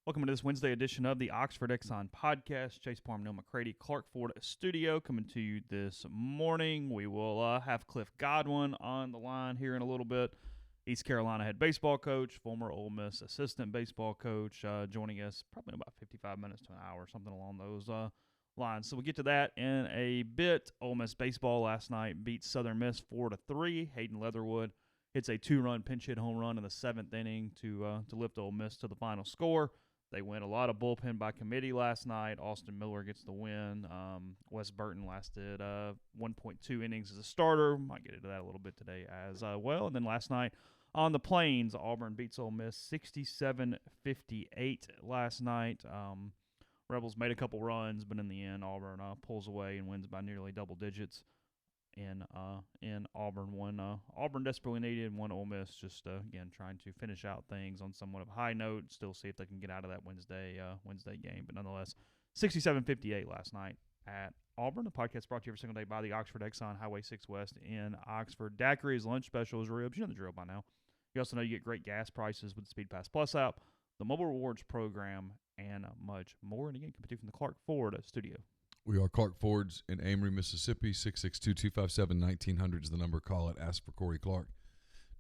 Welcome to this Wednesday edition of the Oxford Exxon Podcast. Chase Parham and Neal McCready, Clark Ford Studio, coming to you this morning. We will have Cliff Godwin on the line here in a little bit. East Carolina head baseball coach, former Ole Miss assistant baseball coach, joining us probably in about 55 minutes to an hour, something along those lines. So we'll get to that in a bit. Ole Miss baseball last night beat Southern Miss 4-3. Hayden Leatherwood hits a 2-run pinch hit home run in the seventh inning to lift Ole Miss to the final score. They win a lot of bullpen by committee last night. Austin Miller gets the win. Wes Burton lasted 1.2 innings as a starter. Might get into that a little bit today as well. And then last night on the Plains, Auburn beats Ole Miss 67-58 last night. Rebels made a couple runs, but in the end, Auburn pulls away and wins by nearly double digits. In Auburn, Auburn desperately needed, one Ole Miss just again trying to finish out things on somewhat of a high note, still see if they can get out of that Wednesday game. But nonetheless, 67-58 last night at Auburn. The podcast brought to you every single day by the Oxford Exxon Highway 6 West in Oxford. Daiquiri's lunch special is ribs. You know the drill by now. You also know you get great gas prices with the Speed Pass Plus app, the mobile rewards program, and much more. And again, coming to you from the Clark Ford Studio. We are Clark Ford's in Amory, Mississippi. 662-257-1900 is the number. Call it. Ask for Corey Clark.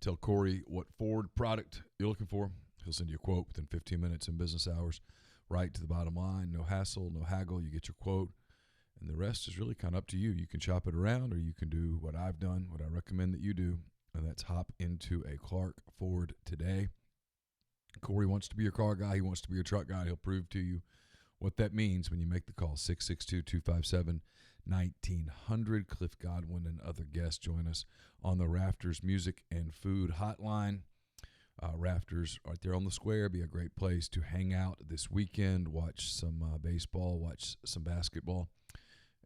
Tell Corey what Ford product you're looking for. He'll send you a quote within 15 minutes in business hours. Right to the bottom line. No hassle, no haggle. You get your quote. And the rest is really kind of up to you. You can shop it around, or you can do what I've done, what I recommend that you do, and that's hop into a Clark Ford today. Corey wants to be your car guy. He wants to be your truck guy. He'll prove to you what that means when you make the call. 662-257-1900. Cliff Godwin and other guests join us on the Rafters Music and Food Hotline. Rafters right there on the square. Be a great place to hang out this weekend, watch some baseball, watch some basketball,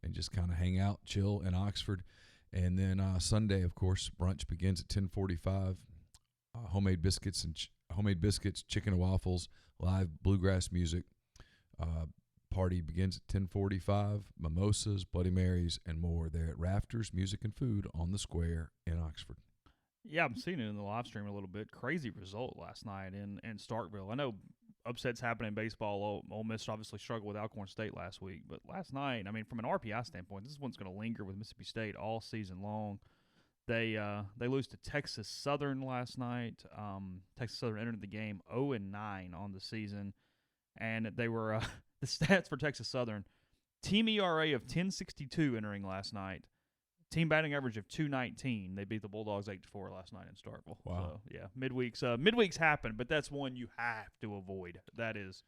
and just kind of hang out, chill in Oxford. And then Sunday, of course, brunch begins at 10:45. Homemade biscuits, chicken and waffles, live bluegrass music. Party begins at 10:45. Mimosas, Bloody Marys, and more there at Rafters Music and Food on the square in Oxford. Yeah, I'm seeing it in the live stream a little bit. Crazy result last night in Starkville. I know upsets happen in baseball. Ole Miss obviously struggled with Alcorn State last week, but last night, I mean, from an RPI standpoint, this one's going to linger with Mississippi State all season long. They lose to Texas Southern last night. Texas Southern entered the game 0-9 on the season. And they were the stats for Texas Southern: team ERA of 10.62 entering last night, team batting average of 2.19. They beat the Bulldogs 8-4 last night in Starkville. Wow. So yeah, midweeks happen, but that's one you have to avoid. That is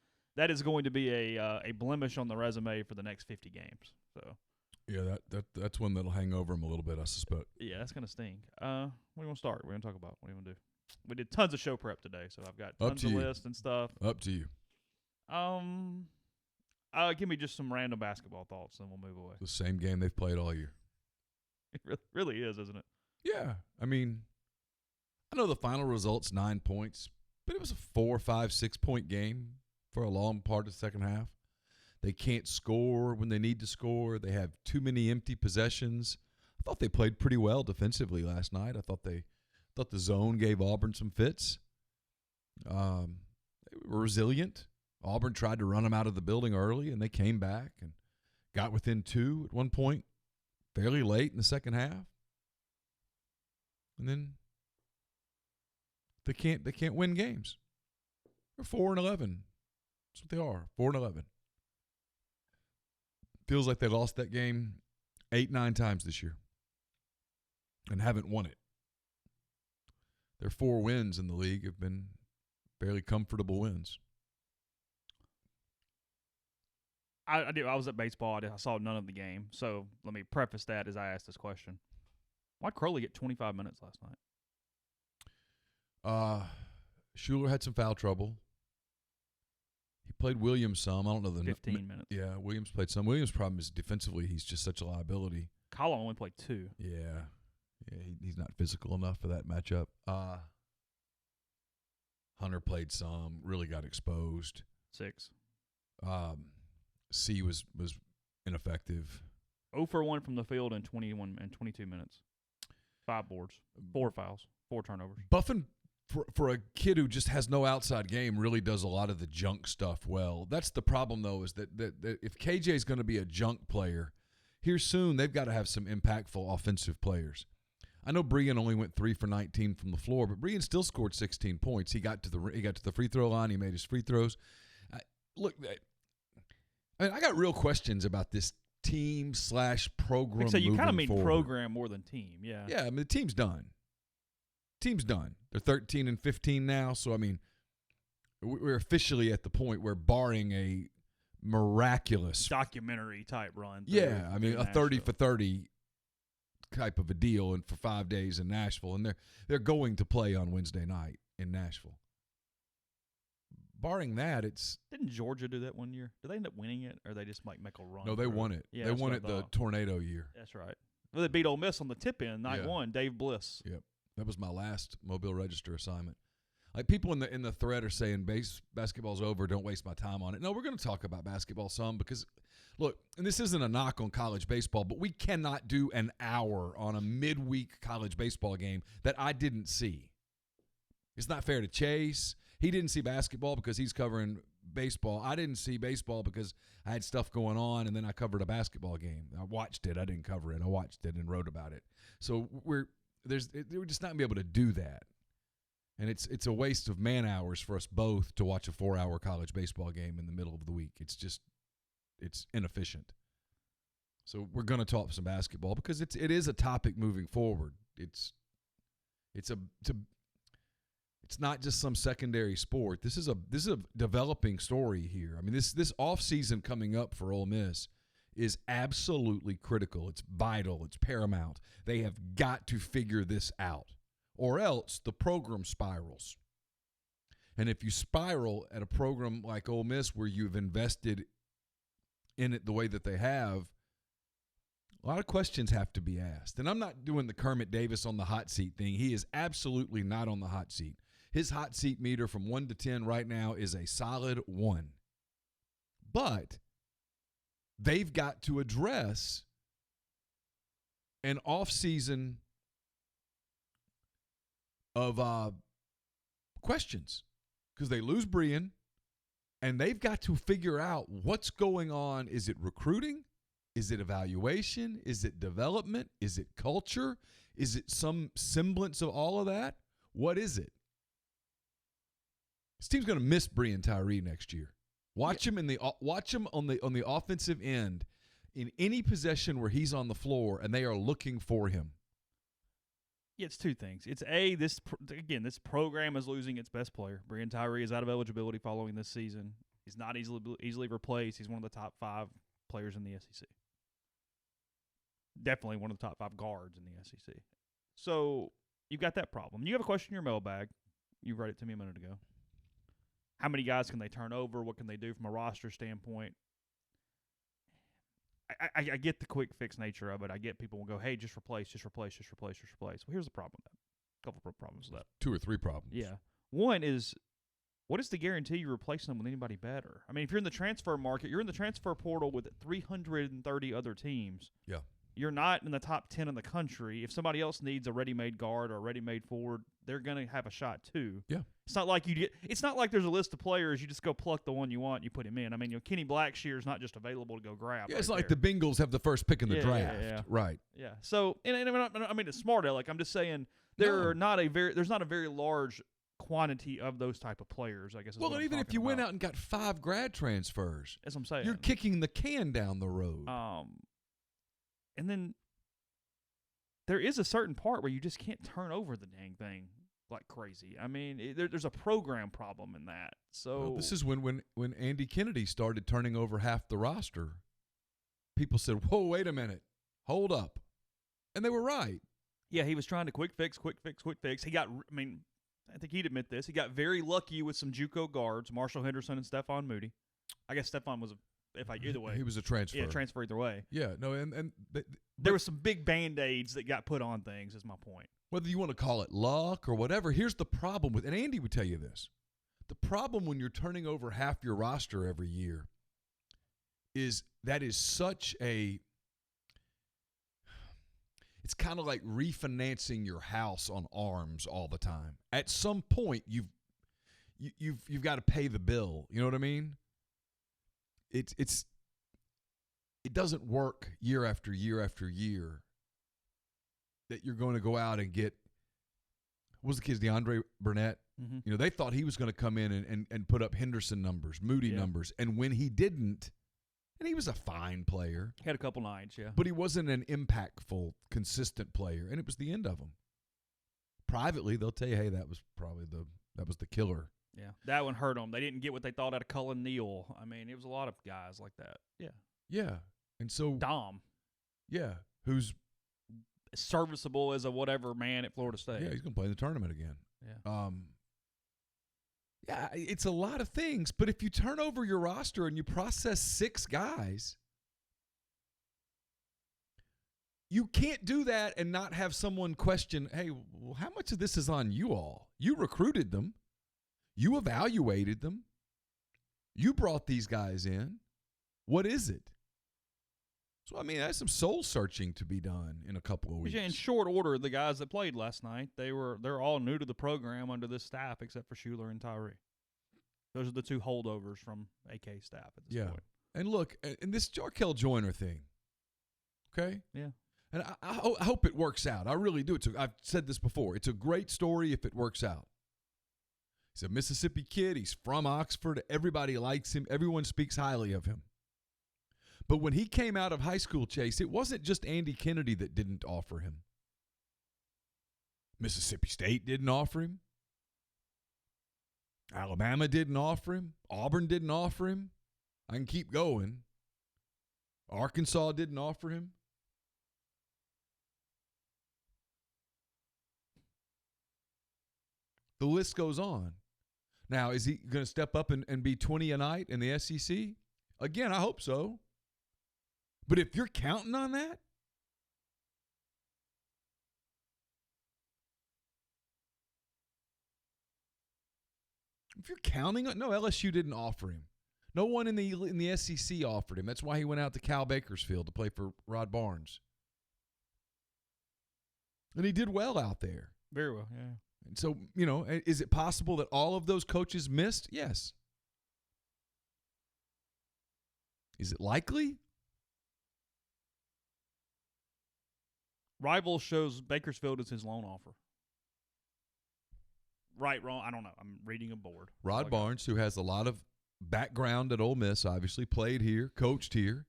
going to be a blemish on the resume for the next 50 games. So yeah, that's one that'll hang over them a little bit, I suspect. yeah, that's gonna sting. What do you want to start? We're gonna talk about. What do you want to do? We did tons of show prep today, so I've got tons of lists and stuff. Up to you. Give me just some random basketball thoughts, then we'll move away. The same game they've played all year. It really is, isn't it? Yeah. I mean, I know the final result's 9 points, but it was a 4, 5, 6 point game for a long part of the second half. They can't score when they need to score. They have too many empty possessions. I thought they played pretty well defensively last night. I thought the zone gave Auburn some fits. They were resilient. Auburn tried to run them out of the building early, and they came back and got within 2 at one point fairly late in the second half. And then they can't win games. They're 4-11. That's what they are, 4-11. Feels like they lost that game 8-9 times this year and haven't won it. Their 4 wins in the league have been fairly comfortable wins. I was at baseball. I saw none of the game. So let me preface that as I ask this question. Why'd Crowley get 25 minutes last night? Schuler had some foul trouble. He played Williams some. I don't know the 15 minutes. Yeah, Williams played some. Williams' problem is defensively he's just such a liability. Collin only played 2. Yeah, he's not physical enough for that matchup. Hunter played some. Really got exposed. 6. C was ineffective. 0 for 1 from the field in 22 minutes. 5 boards, 4 fouls, 4 turnovers. Buffin for a kid who just has no outside game, really does a lot of the junk stuff well. That's the problem, though, is that if KJ is going to be a junk player, here soon they've got to have some impactful offensive players. I know Brian only went 3 for 19 from the floor, but Brian still scored 16 points. He got to the free throw line. He made his free throws. Look, I got real questions about this team/program. So you kind of mean program more than team, yeah. Yeah, I mean the team's done. They're 13 and 15 now, so I mean we're officially at the point where, barring a miraculous documentary type run. Yeah, I mean a 30 for 30 type of a deal, and for 5 days in Nashville, and they're going to play on Wednesday night in Nashville. Barring that, didn't Georgia do that one year? Did they end up winning it, or they just make a run? No, they won it. Yeah, they won it the tornado year. That's right. Well, they beat Ole Miss on the tip end, night one. Dave Bliss. Yep, that was my last Mobile Register assignment. Like, people in the thread are saying basketball's over, don't waste my time on it. No, we're going to talk about basketball some because, look, and this isn't a knock on college baseball, but we cannot do an hour on a midweek college baseball game that I didn't see. It's not fair to Chase. He didn't see basketball because he's covering baseball. I didn't see baseball because I had stuff going on, and then I covered a basketball game. I watched it. I didn't cover it. I watched it and wrote about it. So we're just not going to be able to do that. And it's a waste of man hours for us both to watch a 4-hour college baseball game in the middle of the week. It's inefficient. So we're going to talk some basketball because it is a topic moving forward. It's not just some secondary sport. This is a developing story here. I mean, this offseason coming up for Ole Miss is absolutely critical. It's vital. It's paramount. They have got to figure this out, or else the program spirals. And if you spiral at a program like Ole Miss, where you've invested in it the way that they have, a lot of questions have to be asked. And I'm not doing the Kermit Davis on the hot seat thing. He is absolutely not on the hot seat. His hot seat meter from 1 to 10 right now is a solid 1. But they've got to address an offseason of questions, because they lose Brian, and they've got to figure out what's going on. Is it recruiting? Is it evaluation? Is it development? Is it culture? Is it some semblance of all of that? What is it? This team's going to miss Brian Tyree next year. Watch him on the offensive end in any possession where he's on the floor, and they are looking for him. Yeah, it's two things. It's this program is losing its best player. Brian Tyree is out of eligibility following this season. He's not easily replaced. He's one of the top 5 players in the SEC. Definitely one of the top 5 guards in the SEC. So you've got that problem. You have a question in your mailbag. You read it to me a minute ago. How many guys can they turn over? What can they do from a roster standpoint? I get the quick fix nature of it. I get people will go, hey, just replace. Well, here's the problem with that. A couple of problems with that. 2 or 3 problems. Yeah. One is, what is the guarantee you're replacing them with anybody better? I mean, if you're in the transfer market, you're in the transfer portal with 330 other teams. Yeah. You're not in the top 10 in the country. If somebody else needs a ready-made guard or a ready-made forward, they're going to have a shot too. Yeah. It's not like there's a list of players, you just go pluck the one you want and you put him in. I mean, Kenny Blackshear's not just available to go grab. Yeah, it's like the Bengals have the first pick in the draft. Yeah. Right. Yeah. So, and I mean, it's smart aleck. I'm just saying there's not a very large quantity of those type of players, I guess. Well, and even if you went out and got 5 grad transfers, that's what I'm saying. You're kicking the can down the road. And then there is a certain part where you just can't turn over the dang thing like crazy. I mean, there's a program problem in that. So this is when Andy Kennedy started turning over half the roster. People said, "Whoa, wait a minute, hold up," and they were right. Yeah, he was trying to quick fix. He got. I mean, I think he'd admit this. He got very lucky with some JUCO guards, Marshall Henderson and Stephon Moody. I guess Stephon was either way. He was a transfer. Yeah, transfer either way. Yeah, no, and there were some big Band-Aids that got put on things, is my point. Whether you want to call it luck or whatever, here's the problem with, and Andy would tell you this, the problem when you're turning over half your roster every year is that is such a, it's kind of like refinancing your house on ARMs all the time. At some point, you've got to pay the bill. You know what I mean? It doesn't work year after year after year that you're going to go out and get, what was the kid's, DeAndre Burnett? Mm-hmm. You know, they thought he was going to come in and put up Henderson numbers, Moody numbers. And when he didn't, and he was a fine player. He had a couple nights, yeah. But he wasn't an impactful, consistent player, and it was the end of him. Privately, they'll tell you, hey, that was the killer. Yeah, that one hurt them. They didn't get what they thought out of Cullen Neal. I mean, it was a lot of guys like that. Yeah. Yeah. And so Dom. Yeah. Who's serviceable as a whatever man at Florida State. Yeah, he's going to play in the tournament again. Yeah. Yeah, it's a lot of things, but if you turn over your roster and you process 6 guys, you can't do that and not have someone question, hey, well, how much of this is on you all? You recruited them. You evaluated them. You brought these guys in. What is it? So, I mean, there's some soul searching to be done in a couple of weeks. In short order, the guys that played last night, they're all new to the program under this staff except for Schuler and Tyree. Those are the 2 holdovers from AK staff at this point. And look, and this Jarkel Joyner thing, okay? Yeah. And I hope it works out. I really do. I've said this before. It's a great story if it works out. He's a Mississippi kid. He's from Oxford. Everybody likes him. Everyone speaks highly of him. But when he came out of high school, Chase, it wasn't just Andy Kennedy that didn't offer him. Mississippi State didn't offer him. Alabama didn't offer him. Auburn didn't offer him. I can keep going. Arkansas didn't offer him. The list goes on. Now, is he going to step up and be 20 a night in the SEC? Again, I hope so. But if you're counting on that, no, LSU didn't offer him. No one in the SEC offered him. That's why he went out to Cal Bakersfield to play for Rod Barnes. And he did well out there. Very well, yeah. And so, you know, is it possible that all of those coaches missed? Yes. Is it likely? Rival shows Bakersfield as his loan offer. Right, wrong, I don't know. I'm reading a board. Rod Barnes, who has a lot of background at Ole Miss, obviously played here, coached here,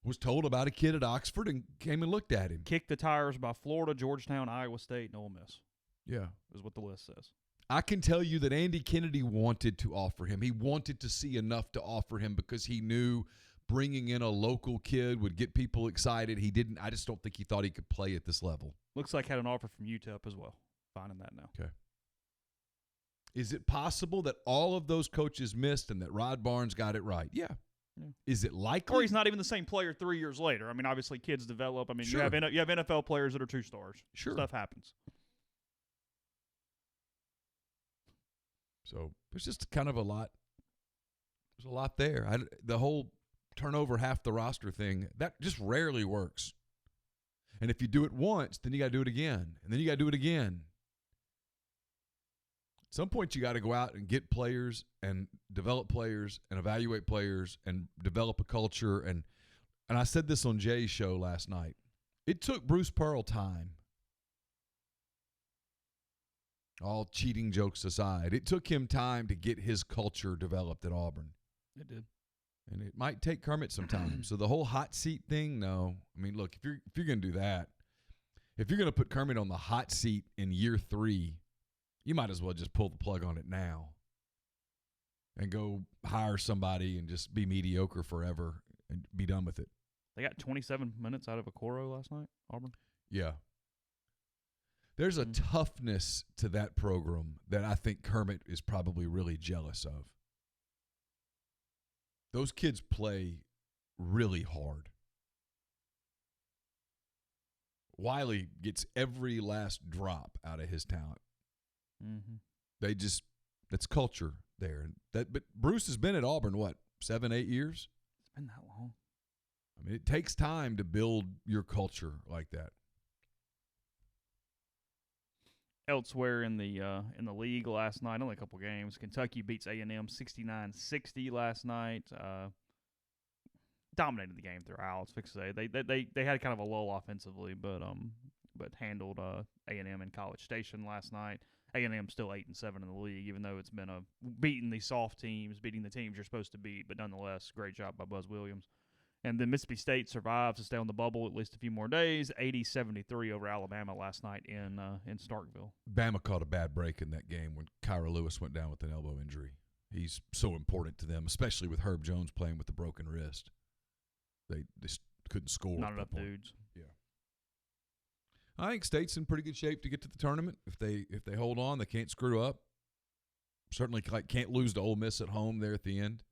was told about a kid at Oxford and came and looked at him. Kicked the tires by Florida, Georgetown, Iowa State, and Ole Miss. Yeah. Is what the list says. I can tell you that Andy Kennedy wanted to offer him. He wanted to see enough to offer him because he knew bringing in a local kid would get people excited. He didn't. I just don't think he thought he could play at this level. Looks like had an offer from UTEP as well. Finding that now. Okay. Is it possible that all of those coaches missed and that Rod Barnes got it right? Yeah. Is it likely? Or he's not even the same player 3 years later. I mean, obviously kids develop. I mean, Sure. you have NFL players that are 2 stars. Sure. Stuff happens. So there's just kind of a lot. There's a lot there. The whole turnover half the roster thing, that just rarely works. And if you do it once, then you got to do it again. And then you got to do it again. At some point, you got to go out and get players and develop players and evaluate players and develop a culture. And I said this on Jay's show last night. It took Bruce Pearl time. All cheating jokes aside, it took him time to get his culture developed at Auburn. It did. And it might take Kermit some time. So the whole hot seat thing, no. I mean, look, if you're going to do that, if you're going to put Kermit on the hot seat in year 3, you might as well just pull the plug on it now and go hire somebody and just be mediocre forever and be done with it. They got 27 minutes out of Okoro last night, Auburn. Yeah. There's a toughness to that program that I think Kermit is probably really jealous of. Those kids play really hard. Wiley gets every last drop out of his talent. Mm-hmm. That's culture there. But Bruce has been at Auburn, 7-8 years? It's been that long. I mean, it takes time to build your culture like that. Elsewhere in the league last night, only a couple games. Kentucky beats A&M 69-60 last night. Dominated the game throughout. They had kind of a lull offensively, but handled A&M in College Station last night. A&M still 8-7 in the league, even though it's been beating these soft teams, beating the teams you're supposed to beat. But nonetheless, great job by Buzz Williams. And then Mississippi State survives to stay on the bubble at least a few more days. 80-73 over Alabama last night in Starkville. Bama caught a bad break in that game when Kyra Lewis went down with an elbow injury. He's so important to them, especially with Herb Jones playing with the broken wrist. They just couldn't score. Not enough dudes. Yeah. I think State's in pretty good shape to get to the tournament. If they hold on, they can't screw up. Certainly can't lose to Ole Miss at home there at the end.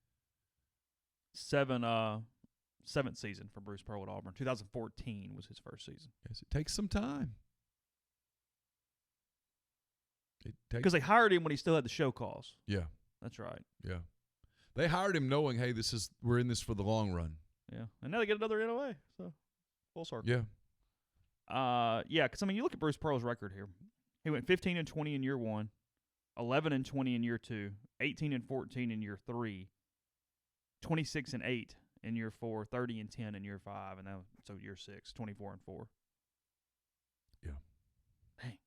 Seventh season for Bruce Pearl at Auburn. 2014 was his first season. Yes, it takes some time. Because they hired him when he still had the show calls. Yeah. That's right. Yeah. They hired him knowing, hey, we're in this for the long run. Yeah. And now they get another NOA. So, full circle. Yeah. Because, you look at Bruce Pearl's record here. He went 15-20 in year 1, 11-20 in year 2, 18-14 in year 3, 26-8 in year 4, 30-10 in year 5, and now so year 6, 24-4. Yeah. Dang.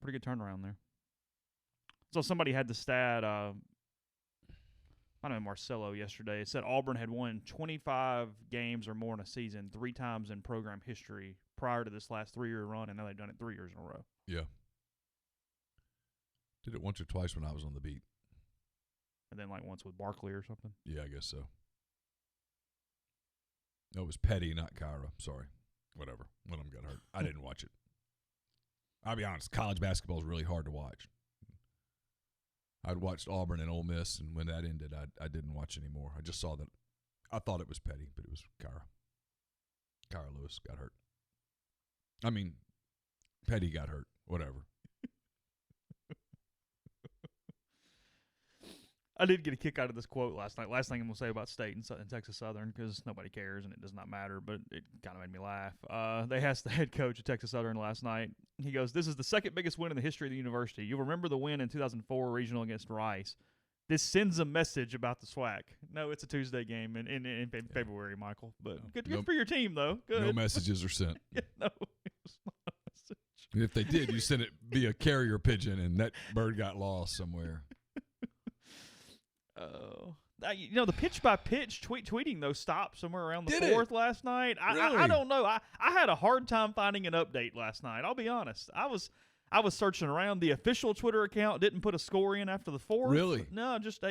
Pretty good turnaround there. So somebody had the stat, I don't know, Marcelo yesterday. It said Auburn had won 25 games or more in a season 3 times in program history prior to this last 3-year run, and now they've done it 3 years in a row. Yeah. Did it once or twice when I was on the beat. And then once with Barkley or something? Yeah, I guess so. No, it was Petty, not Kyra. Sorry. Whatever. One of them got hurt. I didn't watch it. I'll be honest, college basketball is really hard to watch. I'd watched Auburn and Ole Miss, and when that ended, I didn't watch anymore. I just saw that. I thought it was Petty, but it was Kyra. Kyra Lewis got hurt. Petty got hurt. Whatever. I did get a kick out of this quote last night. Last thing I'm going to say about State and Texas Southern, because nobody cares and it does not matter, but it kind of made me laugh. They asked the head coach of Texas Southern last night. He goes, "This is the second biggest win in the history of the university. You'll remember the win in 2004 regional against Rice. This sends a message about the SWAC." No, it's a Tuesday game in February, Michael. But good for your team, though. Good. No messages are sent. Yeah, no, it's not a message. And if they did, you sent it via carrier pigeon, and that bird got lost somewhere. The pitch-by-pitch tweeting, though, stopped somewhere around the Did fourth last night. Really? I don't know. I had a hard time finding an update last night. I'll be honest. I was searching around. The official Twitter account didn't put a score in after the fourth. Really? No, just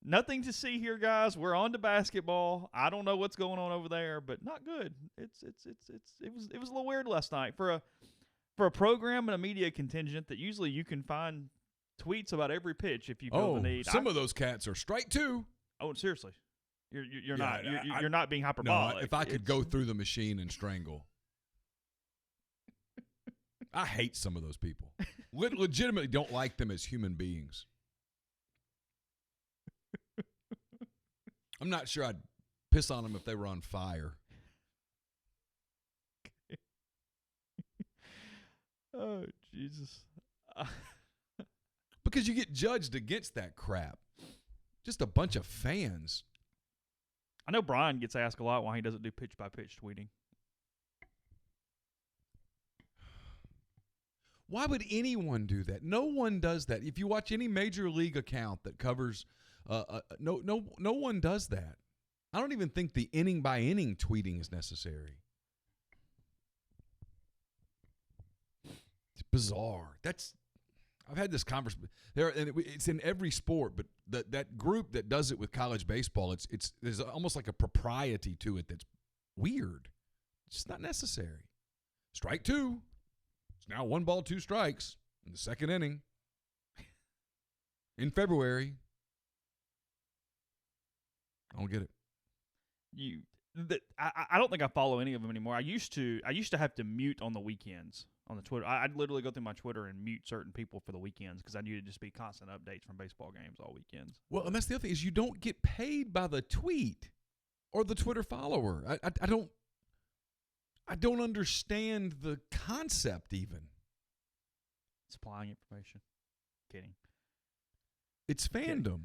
nothing to see here, guys. We're on to basketball. I don't know what's going on over there, but not good. It was a little weird last night for a program and a media contingent that usually you can find tweets about every pitch if you feel the need. Some of those cats are strike 2. Oh, seriously, you're not. You're not being hyperbolic. No, if I could go through the machine and strangle, I hate some of those people. Legitimately, don't like them as human beings. I'm not sure I'd piss on them if they were on fire. Oh, Jesus. Because you get judged against that crap. Just a bunch of fans. I know Brian gets asked a lot why he doesn't do pitch-by-pitch tweeting. Why would anyone do that? No one does that. If you watch any major league account that covers, no one does that. I don't even think the inning-by-inning tweeting is necessary. It's bizarre. I've had this conversation there, and it's in every sport. But that group that does it with college baseball, there's almost like a propriety to it that's weird. It's just not necessary. Strike 2. It's now 1 ball, 2 strikes in the second inning in February. I don't get it. I don't think I follow any of them anymore. I used to have to mute on the weekends on the Twitter. I'd literally go through my Twitter and mute certain people for the weekends because I knew it'd just be constant updates from baseball games all weekends. Well, and that's the other thing is you don't get paid by the tweet or the Twitter follower. I don't understand the concept even. Supplying information. Kidding. It's fandom.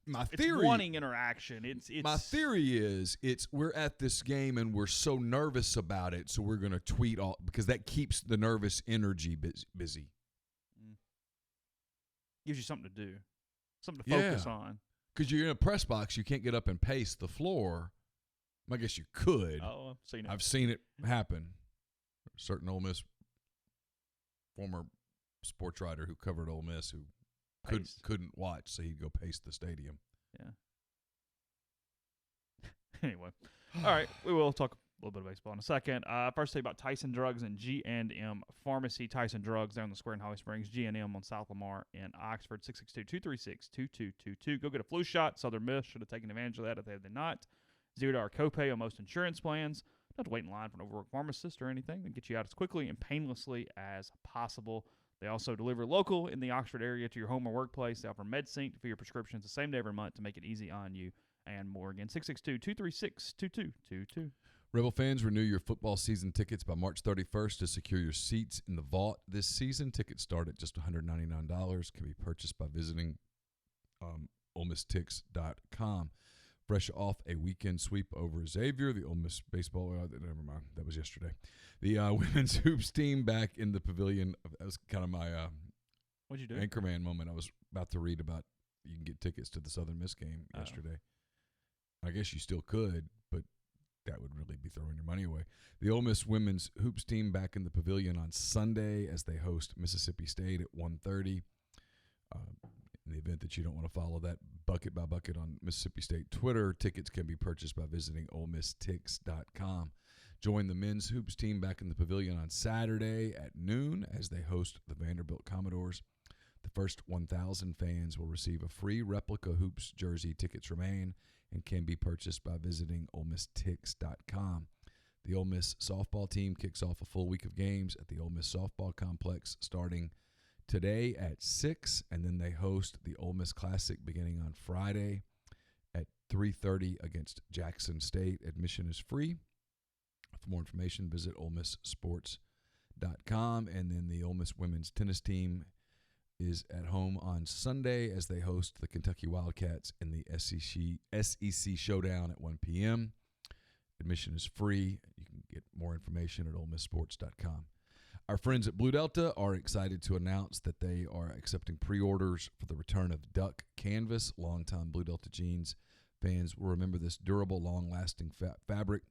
My It's theory, wanting interaction. It's my theory is we're at this game and we're so nervous about it, so we're going to tweet all because that keeps the nervous energy busy. Gives you something to do, something to focus on. Because you're in a press box, you can't get up and pace the floor. I guess you could. Oh, I've seen it happen. A certain Ole Miss former sports writer who covered Ole Miss who couldn't watch, so he'd go pace the stadium. Yeah. Anyway, all right, we will talk a little bit of baseball in a second. First, tell you about Tyson Drugs and G&M Pharmacy. Tyson Drugs there on the Square in Holly Springs. G&M on South Lamar in Oxford. 662-236-2222. Go get a flu shot. Southern Miss should have taken advantage of that if they had not. $0 copay on most insurance plans. Don't have to wait in line for an overworked pharmacist or anything. They get you out as quickly and painlessly as possible. They also deliver local in the Oxford area to your home or workplace. They offer MedSync for your prescriptions the same day every month to make it easy on you and more. Again, 662-236-2222. Rebel fans, renew your football season tickets by March 31st to secure your seats in the vault this season. Tickets start at just $199. Can be purchased by visiting OleMissTix.com. Fresh off a weekend sweep over Xavier, the Ole Miss baseball. Never mind, that was yesterday. The women's hoops team back in the pavilion. That was kind of my What'd you do? Anchorman moment. I was about to read about you can get tickets to the Southern Miss game yesterday. I guess you still could, but that would really be throwing your money away. The Ole Miss women's hoops team back in the pavilion on Sunday as they host Mississippi State at 1:30. In the event that you don't want to follow that bucket by bucket on Mississippi State Twitter, tickets can be purchased by visiting OleMissTix.com. Join the men's hoops team back in the pavilion on Saturday at noon as they host the Vanderbilt Commodores. The first 1,000 fans will receive a free replica hoops jersey. Tickets remain and can be purchased by visiting OleMissTix.com. The Ole Miss softball team kicks off a full week of games at the Ole Miss softball complex starting today at 6, and then they host the Ole Miss Classic beginning on Friday at 3:30 against Jackson State. Admission is free. For more information, visit OleMissSports.com. And then the Ole Miss women's tennis team is at home on Sunday as they host the Kentucky Wildcats in the SEC Showdown at 1 p.m. Admission is free. You can get more information at OleMissSports.com. Our friends at Blue Delta are excited to announce that they are accepting pre-orders for the return of Duck Canvas. Longtime Blue Delta jeans fans will remember this durable, long-lasting fabric.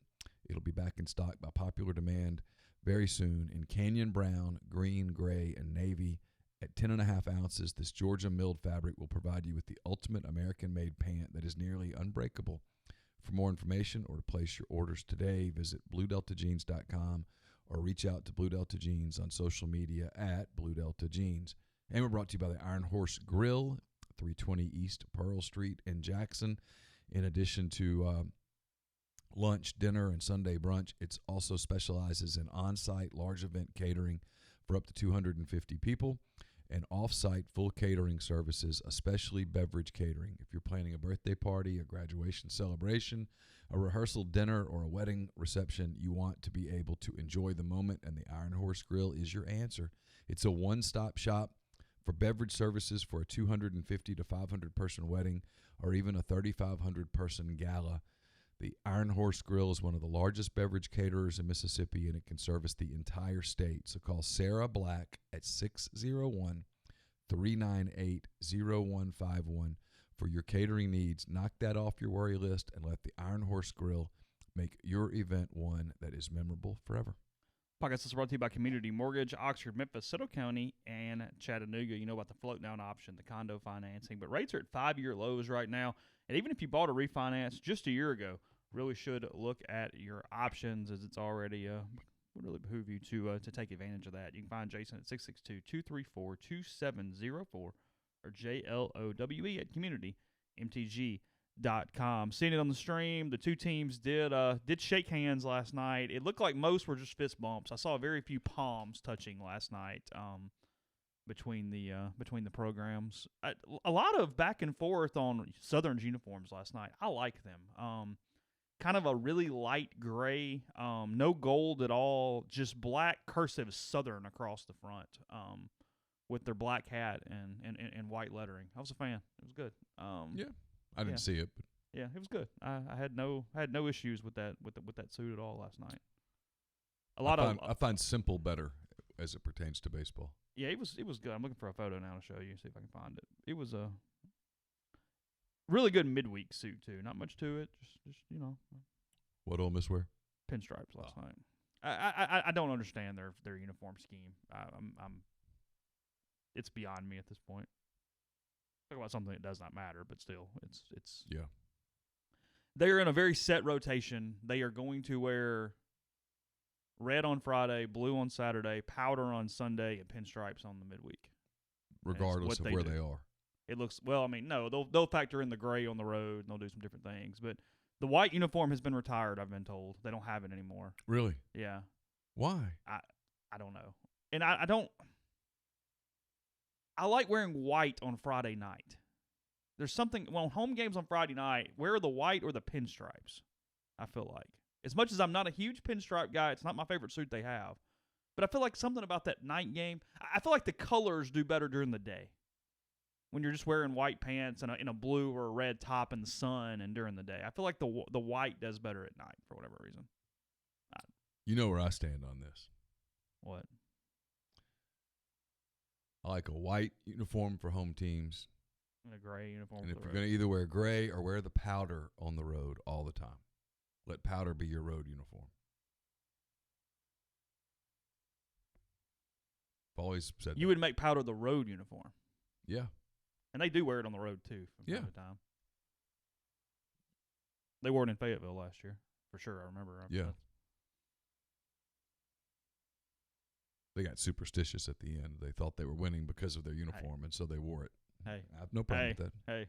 It'll be back in stock by popular demand very soon in Canyon Brown, Green, Gray, and Navy. At 10.5 ounces, this Georgia milled fabric will provide you with the ultimate American-made pant that is nearly unbreakable. For more information or to place your orders today, visit BlueDeltaJeans.com or reach out to Blue Delta Jeans on social media at Blue Delta Jeans. And we're brought to you by the Iron Horse Grill, 320 East Pearl Street in Jackson. In addition to lunch, dinner, and Sunday brunch, it also specializes in on-site large event catering for up to 250 people and off-site full catering services, especially beverage catering. If you're planning a birthday party, a graduation celebration, a rehearsal dinner, or a wedding reception, you want to be able to enjoy the moment, and the Iron Horse Grill is your answer. It's a one-stop shop for beverage services for a 250 to 500-person wedding or even a 3,500-person gala. The Iron Horse Grill is one of the largest beverage caterers in Mississippi, and it can service the entire state. So call Sarah Black at 601-398-0151 for your catering needs. Knock that off your worry list and let the Iron Horse Grill make your event one that is memorable forever. Podcast is brought to you by Community Mortgage, Oxford, Memphis, Soto County, and Chattanooga. You know about the float down option, the condo financing, but rates are at 5-year lows right now. And even if you bought a refinance just a year ago, really should look at your options as it's already would really behoove you to take advantage of that. You can find Jason at 662-234-2704 or JLOWE at communitymtg.com. Seeing it on the stream, the two teams did shake hands last night. It looked like most were just fist bumps. I saw very few palms touching last night between the programs. A lot of back and forth on Southern's uniforms last night. I like them. kind of a really light gray, no gold at all, just black cursive Southern across the front, with their black hat and white lettering. I was a fan. It was good. Yeah, I didn't see it, but yeah, it was good. I had no issues with that suit at all last night. I find simple better as it pertains to baseball. Yeah, it was good. I'm looking for a photo now to show you, see if I can find it. It was a really good midweek suit too. Not much to it. Just What Ole Miss wear? Pinstripes last night. I don't understand their uniform scheme. It's beyond me at this point. Talk about something that does not matter, but still, it's yeah. They are in a very set rotation. They are going to wear red on Friday, blue on Saturday, powder on Sunday, and pinstripes on the midweek. Regardless of where they are. It looks well. I mean, no, they'll factor in the gray on the road and they'll do some different things. But the white uniform has been retired. I've been told they don't have it anymore. Really? Yeah. Why? I don't know, and I don't. I like wearing white on Friday night. There's something home games on Friday night. Wear the white or the pinstripes. I feel like. As much as I'm not a huge pinstripe guy, it's not my favorite suit they have. But I feel like something about that night game, I feel like the colors do better during the day. When you're just wearing white pants and a blue or a red top in the sun and during the day. I feel like the white does better at night for whatever reason. You know where I stand on this. What? I like a white uniform for home teams. And a gray uniform. And if you're going to either wear gray or wear the powder on the road all the time. Let powder be your road uniform. I've always said you would make powder the road uniform. Yeah. And they do wear it on the road, too, from time to time. They wore it in Fayetteville last year, for sure. I remember. Yeah. They got superstitious at the end. They thought they were winning because of their uniform, and so they wore it. Hey. I have no problem with that. Hey.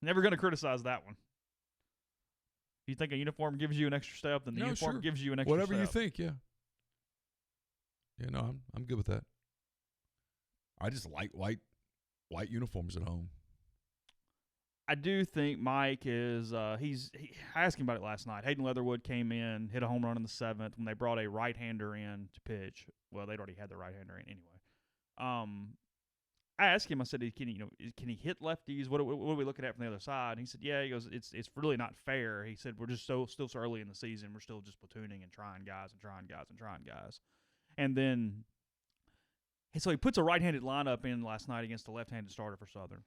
Never going to criticize that one. If you think a uniform gives you an extra step, then the uniform gives you an extra Whatever step. you think, yeah. Yeah, no, I'm good with that. I just like white uniforms at home. I do think Mike is I asked him about it last night. Hayden Leatherwood came in, hit a home run in the 7th when they brought a right-hander in to pitch. Well, they'd already had the right-hander in anyway. I asked him, I said, can he hit lefties? What are we looking at from the other side? And he said, yeah. He goes, it's really not fair. He said, we're just still so early in the season. We're still just platooning and trying guys. And then, and so he puts a right-handed lineup in last night against a left-handed starter for Southern.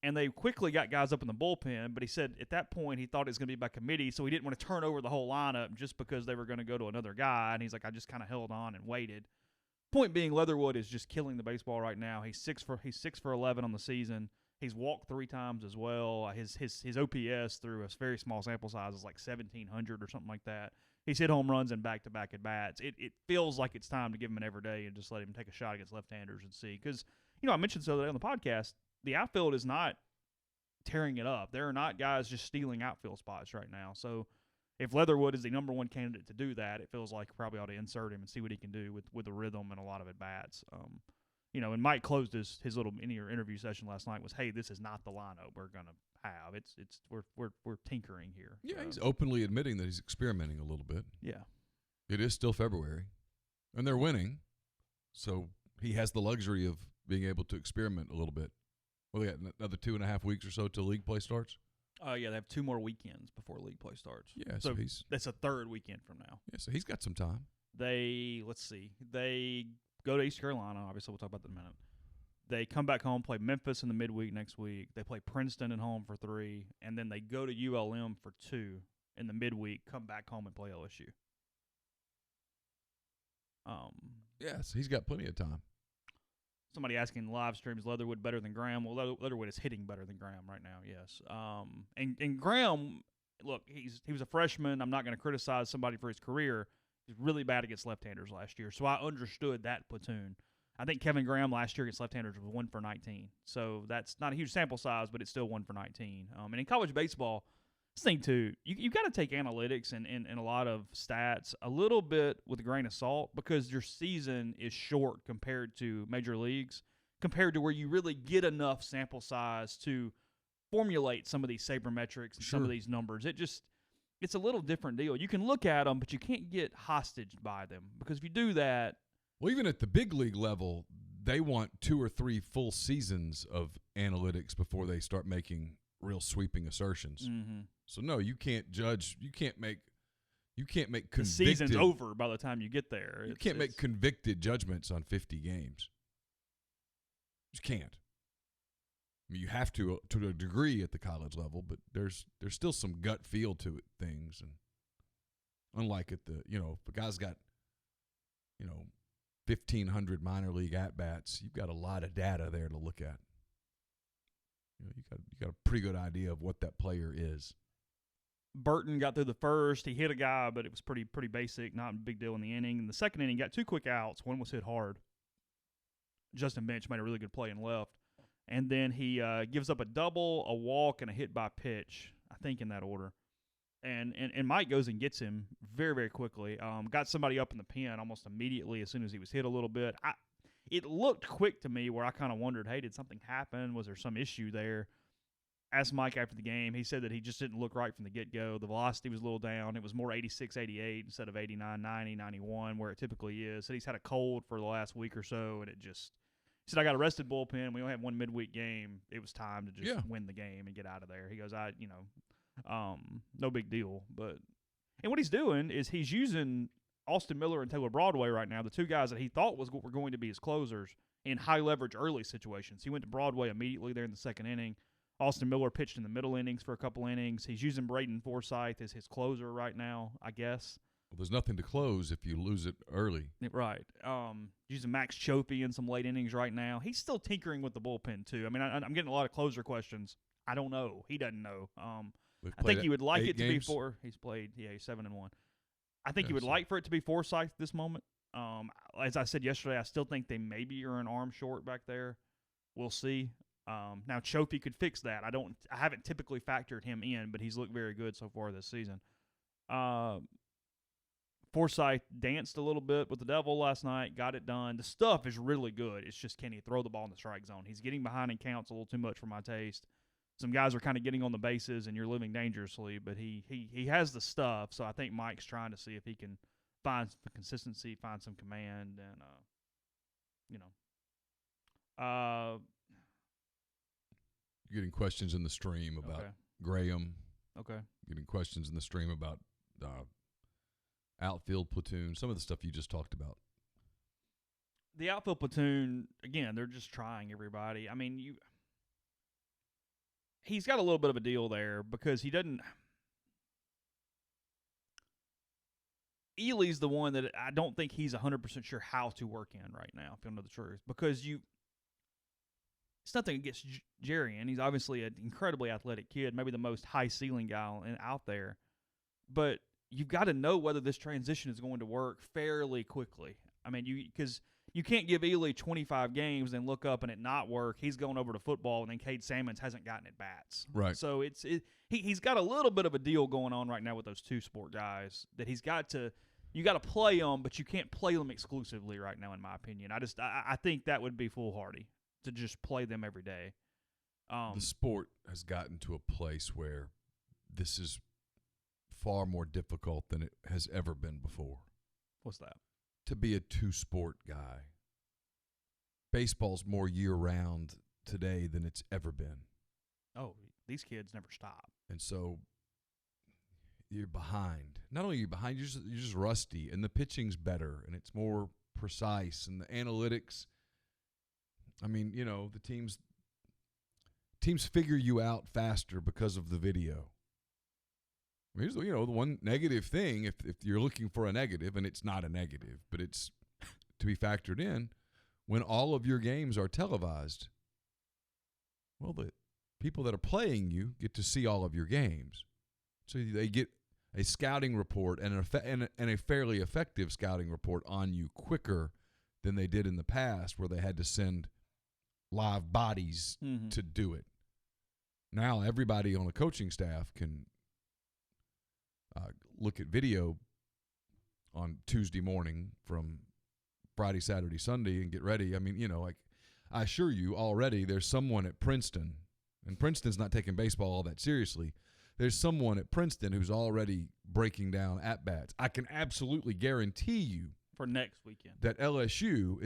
And they quickly got guys up in the bullpen, but he said at that point he thought it was going to be by committee, so he didn't want to turn over the whole lineup just because they were going to go to another guy. And he's like, I just kind of held on and waited. Point being, Leatherwood is just killing the baseball right now. He's 6 for 11 on the season. He's walked 3 times as well. His OPS through a very small sample size is like 1,700 or something like that. He's hit home runs in back-to-back at-bats. It feels like it's time to give him an everyday and just let him take a shot against left-handers and see. Because, I mentioned the other day on the podcast, the outfield is not tearing it up. There are not guys just stealing outfield spots right now. So if Leatherwood is the number one candidate to do that, it feels like probably ought to insert him and see what he can do with the rhythm and a lot of at-bats. And Mike closed his little interview session last night was, hey, this is not the lineup we're going to have. We're tinkering here. Yeah, he's openly admitting that he's experimenting a little bit. Yeah. It is still February, and they're winning, so he has the luxury of being able to experiment a little bit. Well, they got another 2.5 weeks or so till league play starts? Yeah, they have 2 more weekends before league play starts. Yeah, so that's a 3rd weekend from now. Yeah, so he's got some time. They go to East Carolina. Obviously, we'll talk about that in a minute. They come back home, play Memphis in the midweek next week. They play Princeton at home for 3, and then they go to ULM for 2 in the midweek, come back home and play LSU. Yes, he's got plenty of time. Somebody asking in the live stream, is Leatherwood better than Graham? Well, Leatherwood is hitting better than Graham right now, yes. And Graham, look, he was a freshman. I'm not going to criticize somebody for his career. He's really bad against left-handers last year, so I understood that platoon. I think Kevin Graham last year against left-handers was 1 for 19. So that's not a huge sample size, but it's still 1 for 19. And in college baseball, this thing too, you got to take analytics and a lot of stats a little bit with a grain of salt because your season is short compared to major leagues, compared to where you really get enough sample size to formulate some of these sabermetrics and some of Sure. these numbers. It's a little different deal. You can look at them, but you can't get hostage by them, because if you do that, Well, even at the big league level, they want 2 or 3 full seasons of analytics before they start making real sweeping assertions. So no, you can't judge. You can't make convicted. the season's over by the time you get there. You can't make convicted judgments on 50 games. You just can't. I mean, you have to a degree at the college level, but there's still some gut feel to it, things, and unlike at the if a guy's got 1,500 minor league at bats, you've got a lot of data there to look at. You got a pretty good idea of what that player is. Burton got through the first. He hit a guy, but it was pretty basic, not a big deal in the inning. In the second inning, got 2 quick outs. One was hit hard. Justin Bench made a really good play and left. And then he gives up a double, a walk, and a hit by pitch, I think in that order. And Mike goes and gets him very, very quickly. Got somebody up in the pen almost immediately as soon as he was hit a little bit. It looked quick to me where I kind of wondered, hey, did something happen? Was there some issue there? Asked Mike after the game. He said that he just didn't look right from the get-go. The velocity was a little down. It was more 86, 88 instead of 89, 90, 91 where it typically is. Said he's had a cold for the last week or so, and he said, I got arrested bullpen. We only had one midweek game. It was time to just win the game and get out of there. He goes, no big deal. And what he's doing is he's using Austin Miller and Taylor Broadway right now, the 2 guys that he thought were going to be his closers in high-leverage early situations. He went to Broadway immediately there in the second inning. Austin Miller pitched in the middle innings for a couple innings. He's using Braden Forsythe as his closer right now, I guess. Well, there's nothing to close if you lose it early. Right. Using Max Chopey in some late innings right now. He's still tinkering with the bullpen, too. I mean, I'm getting a lot of closer questions. I don't know. He doesn't know. I think you would like it to be 4. He's played, he's 7-1. I think you would like for it to be Forsythe this moment. As I said yesterday, I still think they maybe are an arm short back there. We'll see. Now Chopey could fix that. I haven't typically factored him in, but he's looked very good so far this season. Forsythe danced a little bit with the Devil last night, got it done. The stuff is really good. It's just, can he throw the ball in the strike zone? He's getting behind in counts a little too much for my taste. Some guys are kind of getting on the bases, and you're living dangerously, but he has the stuff, so I think Mike's trying to see if he can find some consistency, find some command, and, You're getting questions in the stream about Graham. Okay. Getting questions in the stream about outfield platoon, some of the stuff you just talked about. The outfield platoon, again, they're just trying everybody. I mean, he's got a little bit of a deal there because he doesn't. Ely's the one that I don't think he's 100% sure how to work in right now, if you know the truth. Because it's nothing against Jerry, and he's obviously an incredibly athletic kid, maybe the most high-ceiling guy out there. But you've got to know whether this transition is going to work fairly quickly. I mean, because you can't give Ely 25 games and look up and it not work. He's going over to football, and then Cade Sammons hasn't gotten at bats. Right. So he's got a little bit of a deal going on right now with those 2 sport guys that he's got to – you got to play them, but you can't play them exclusively right now, in my opinion. I think that would be foolhardy to just play them every day. The sport has gotten to a place where this is far more difficult than it has ever been before. What's that? To be a 2-sport guy. Baseball's more year-round today than it's ever been. Oh, these kids never stop. And so you're behind. Not only are you behind, you're just rusty, and the pitching's better, and it's more precise, and the analytics. I mean, the teams figure you out faster because of the video. Here's the one negative thing, if you're looking for a negative, and it's not a negative, but it's to be factored in, when all of your games are televised, well, the people that are playing you get to see all of your games. So they get a scouting report and a fairly effective scouting report on you quicker than they did in the past, where they had to send live bodies to do it. Now everybody on the coaching staff can look at video on Tuesday morning from Friday, Saturday, Sunday and get ready. I mean, I assure you already there's someone at Princeton and Princeton's not taking baseball all that seriously, there's someone at Princeton who's already breaking down at-bats. I can absolutely guarantee you for next weekend that LSU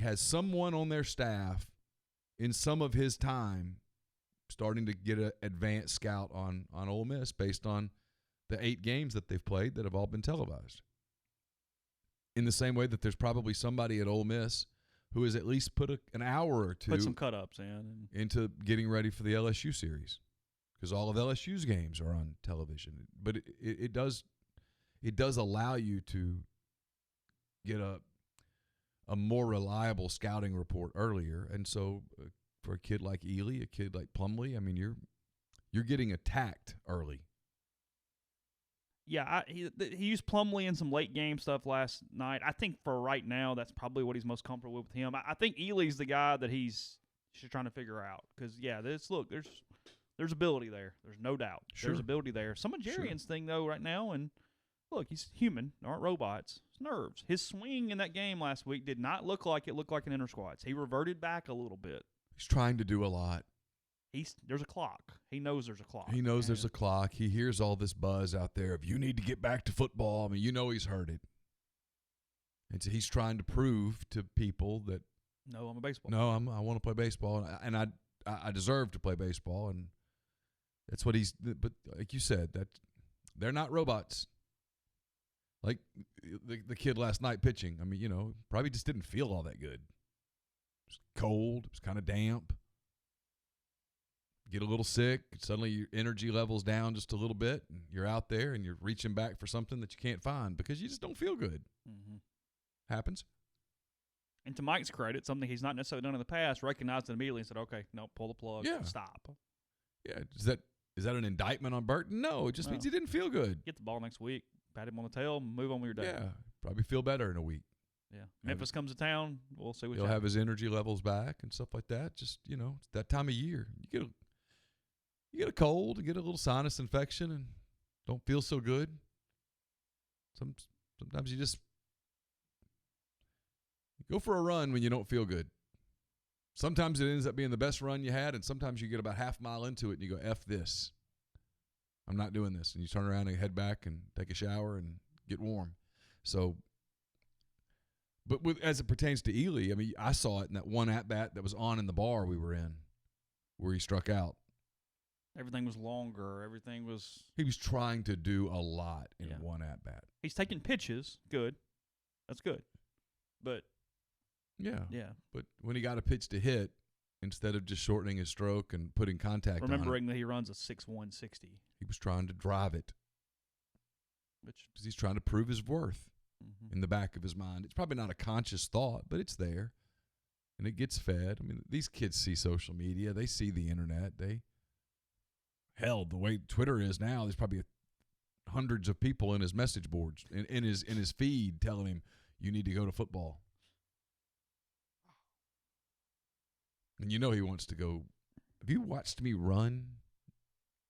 has someone on their staff in some of his time starting to get an advanced scout on Ole Miss based on the 8 games that they've played that have all been televised. In the same way that there's probably somebody at Ole Miss who has at least put an hour or two put some cut-ups into getting ready for the LSU series, because all of LSU's games are on television. But it does allow you to get a more reliable scouting report earlier. And so for a kid like Ely, a kid like Plumlee, I mean, you're getting attacked early. Yeah, he used Plumlee in some late game stuff last night. I think for right now, that's probably what he's most comfortable with him. I think Ely's the guy that he's just trying to figure out. Because, there's ability there. There's no doubt. Sure. There's ability there. Some of Jarian's thing, though, right now, and look, he's human. They aren't robots. It's nerves. His swing in that game last week did not look like it looked like an inner squats. He reverted back a little bit. He's trying to do a lot. There's a clock. He knows there's a clock. He knows there's a clock. He hears all this buzz out there of, you need to get back to football. I mean, he's heard it. And so he's trying to prove to people that, no, I'm a baseball. No, I want to play baseball, and I deserve to play baseball, and that's what he's. But like you said, that they're not robots. Like the kid last night pitching. I mean, probably just didn't feel all that good. It was cold. It was kind of damp. Get a little sick, suddenly your energy level's down just a little bit, and you're out there and you're reaching back for something that you can't find because you just don't feel good. Mm-hmm. Happens. And to Mike's credit, something he's not necessarily done in the past, recognized it immediately and said, okay, no, pull the plug, stop. Yeah, is that an indictment on Burton? No, it just means he didn't feel good. Get the ball next week, pat him on the tail, move on with your day. Yeah, probably feel better in a week. Yeah, Memphis comes to town, we'll see what he'll have his energy levels back and stuff like that. Just, it's that time of year. You get a cold, you get a little sinus infection, and don't feel so good. Sometimes you just go for a run when you don't feel good. Sometimes it ends up being the best run you had, and sometimes you get about half a mile into it and you go, F this. I'm not doing this. And you turn around and head back and take a shower and get warm. So, but as it pertains to Ely, I mean, I saw it in that one at-bat that was on in the bar we were in where he struck out. Everything was longer. He was trying to do a lot in one at-bat. He's taking pitches. Good. That's good. But yeah. But when he got a pitch to hit, instead of just shortening his stroke and putting contact remembering on it, that he runs a 6'1", 60. He was trying to drive it. Because he's trying to prove his worth in the back of his mind. It's probably not a conscious thought, but it's there. And it gets fed. I mean, these kids see social media. They see the internet. Hell, the way Twitter is now, there's probably hundreds of people in his message boards, in his feed, telling him, you need to go to football. And he wants to go. Have you watched me run?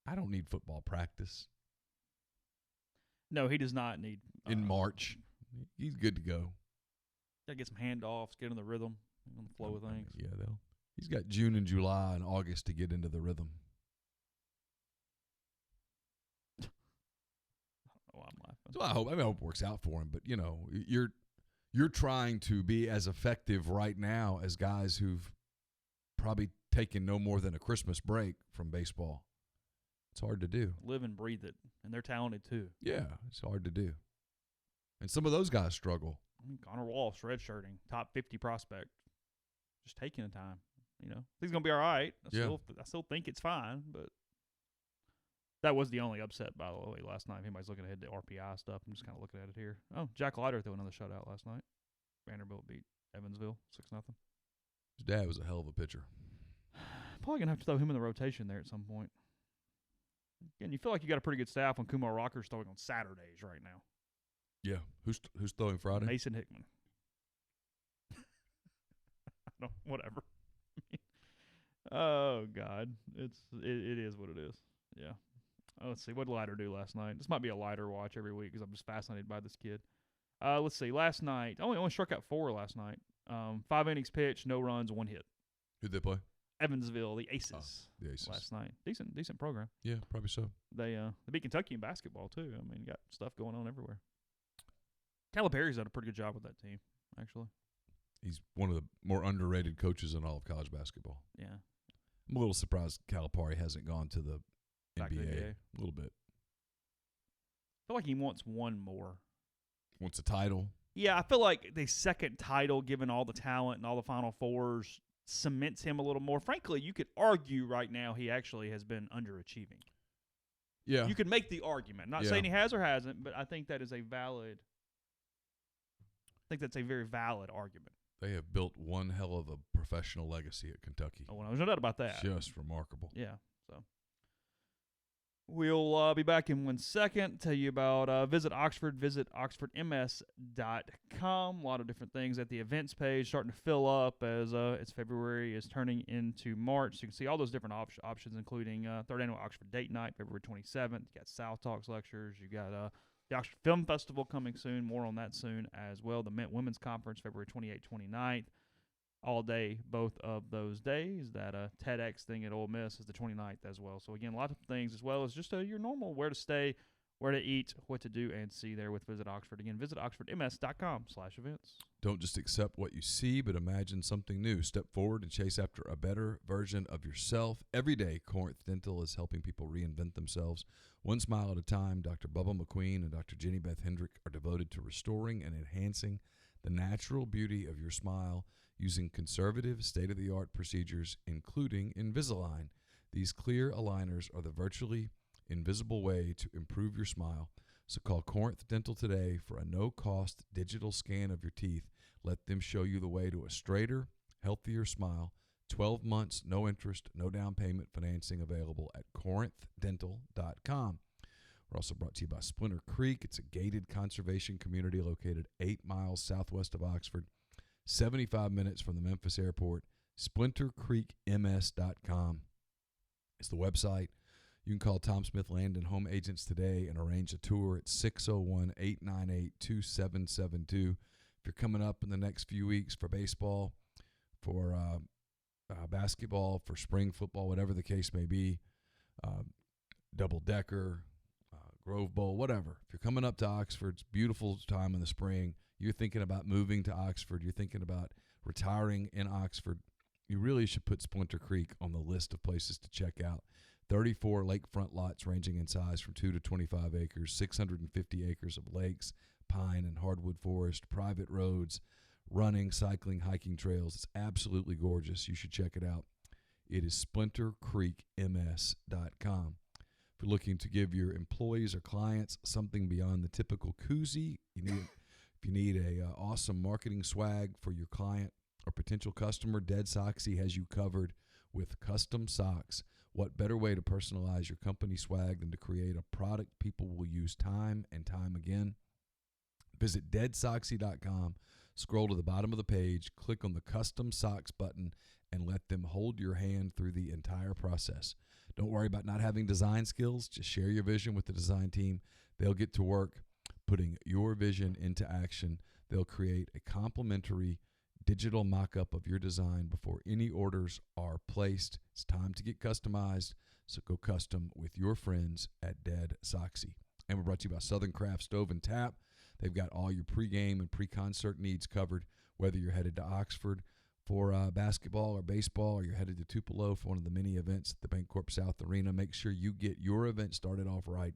I don't need football practice. No, he does not need. In March, he's good to go. Got to get some handoffs, get in the rhythm, on the flow of things. Yeah, he's got June and July and August to get into the rhythm. I'm laughing. So I hope it works out for him. But you're trying to be as effective right now as guys who've probably taken no more than a Christmas break from baseball. It's hard to do. Live and breathe it, and they're talented too. Yeah, it's hard to do. And some of those guys struggle. Connor Walsh, redshirting, top 50 prospect, just taking the time. He's gonna be all right. I still think it's fine, but. That was the only upset, by the way, last night. If anybody's looking ahead to RPI stuff, I'm just kind of looking at it here. Oh, Jack Leiter threw another shutout last night. Vanderbilt beat Evansville 6-0. His dad was a hell of a pitcher. Probably going to have to throw him in the rotation there at some point. Again, you feel like you got a pretty good staff when Kumar Rocker's throwing on Saturdays right now. Yeah. Who's throwing Friday? Mason Hickman. Whatever. Oh, God. It is what it is. Yeah. Oh, let's see. What did Leiter do last night? This might be a Leiter watch every week because I'm just fascinated by this kid. Let's see. Last night, only struck out 4 last night. 5 innings pitched, no runs, 1 hit. Who'd they play? Evansville, the Aces, the Aces last night. Decent program. Yeah, probably so. They beat Kentucky in basketball too. I mean, got stuff going on everywhere. Calipari's done a pretty good job with that team, actually. He's one of the more underrated coaches in all of college basketball. Yeah. I'm a little surprised Calipari hasn't gone to the Back to the NBA NBA. a little bit. I feel like he wants one more. Wants a title. Yeah, I feel like the second title, given all the talent and all the Final Fours, cements him a little more. Frankly, you could argue right now he actually has been underachieving. Yeah. You could make the argument. Not saying he has or hasn't, but I think that is a valid – I think that's a very valid argument. They have built one hell of a professional legacy at Kentucky. Oh, well, there's no doubt about that. Just remarkable. Yeah. So we'll be back in 1 second. Tell you about visit oxfordms.com. A lot of different things at the events page starting to fill up as it's February is turning into March. So you can see all those different options, including third annual Oxford Date Night, February 27th. You got South Talks lectures. You got the Oxford Film Festival coming soon. More on that soon as well. The Mint Women's Conference, February 28th, 29th. All day, both of those days. That TEDx thing at Ole Miss is the 29th as well. So, again, a lot of things as well as just your normal where to stay, where to eat, what to do, and see there with Visit Oxford. Again, visit oxfordms.com/events. Don't just accept what you see, but imagine something new. Step forward and chase after a better version of yourself. Every day, Corinth Dental is helping people reinvent themselves. One smile at a time. Dr. Bubba McQueen and Dr. Jenny Beth Hendrick are devoted to restoring and enhancing the natural beauty of your smile using conservative, state-of-the-art procedures, including Invisalign. These clear aligners are the virtually invisible way to improve your smile. So call Corinth Dental today for a no-cost digital scan of your teeth. Let them show you the way to a straighter, healthier smile. 12 months, no interest, no down payment financing available at corinthdental.com. We're also brought to you by Splinter Creek. It's a gated conservation community located 8 miles southwest of Oxford, 75 minutes from the Memphis airport. SplinterCreekMS.com is the website. You can call Tom Smith Landon Home Agents today and arrange a tour at 601-898-2772. If you're coming up in the next few weeks for baseball, for basketball, for spring football, whatever the case may be, double-decker, Grove Bowl, whatever. If you're coming up to Oxford, it's a beautiful time in the spring. You're thinking about moving to Oxford. You're thinking about retiring in Oxford. You really should put Splinter Creek on the list of places to check out. 34 lakefront lots ranging in size from 2 to 25 acres, 650 acres of lakes, pine and hardwood forest, private roads, running, cycling, hiking trails. It's absolutely gorgeous. You should check it out. It is splintercreekms.com. If you're looking to give your employees or clients something beyond the typical koozie, if you need a awesome marketing swag for your client or potential customer, Dead Soxy has you covered with custom socks. What better way to personalize your company swag than to create a product people will use time and time again? Visit deadsoxy.com, scroll to the bottom of the page, click on the custom socks button, and let them hold your hand through the entire process. Don't worry about not having design skills. Just share your vision with the design team. They'll get to work putting your vision into action. They'll create a complimentary digital mock-up of your design before any orders are placed. It's time to get customized, so go custom with your friends at Dead Soxy. And we're brought to you by Southern Craft Stove and Tap. They've got all your pregame and pre-concert needs covered, whether you're headed to Oxford for basketball or baseball, or you're headed to Tupelo for one of the many events at the Bancorp South Arena. Make sure you get your event started off right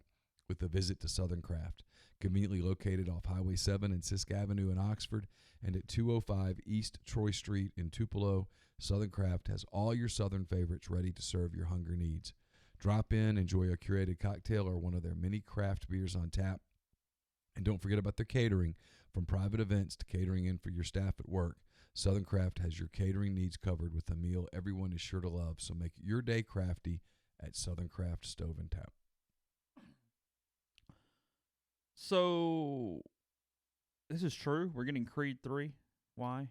with a visit to Southern Craft. Conveniently located off Highway 7 and Sisk Avenue in Oxford and at 205 East Troy Street in Tupelo, Southern Craft has all your Southern favorites ready to serve your hunger needs. Drop in, enjoy a curated cocktail or one of their many craft beers on tap. And don't forget about their catering. From private events to catering in for your staff at work, Southern Craft has your catering needs covered with a meal everyone is sure to love. So make your day crafty at Southern Craft Stove and Tap. So, this is true. We're getting Creed 3. Why?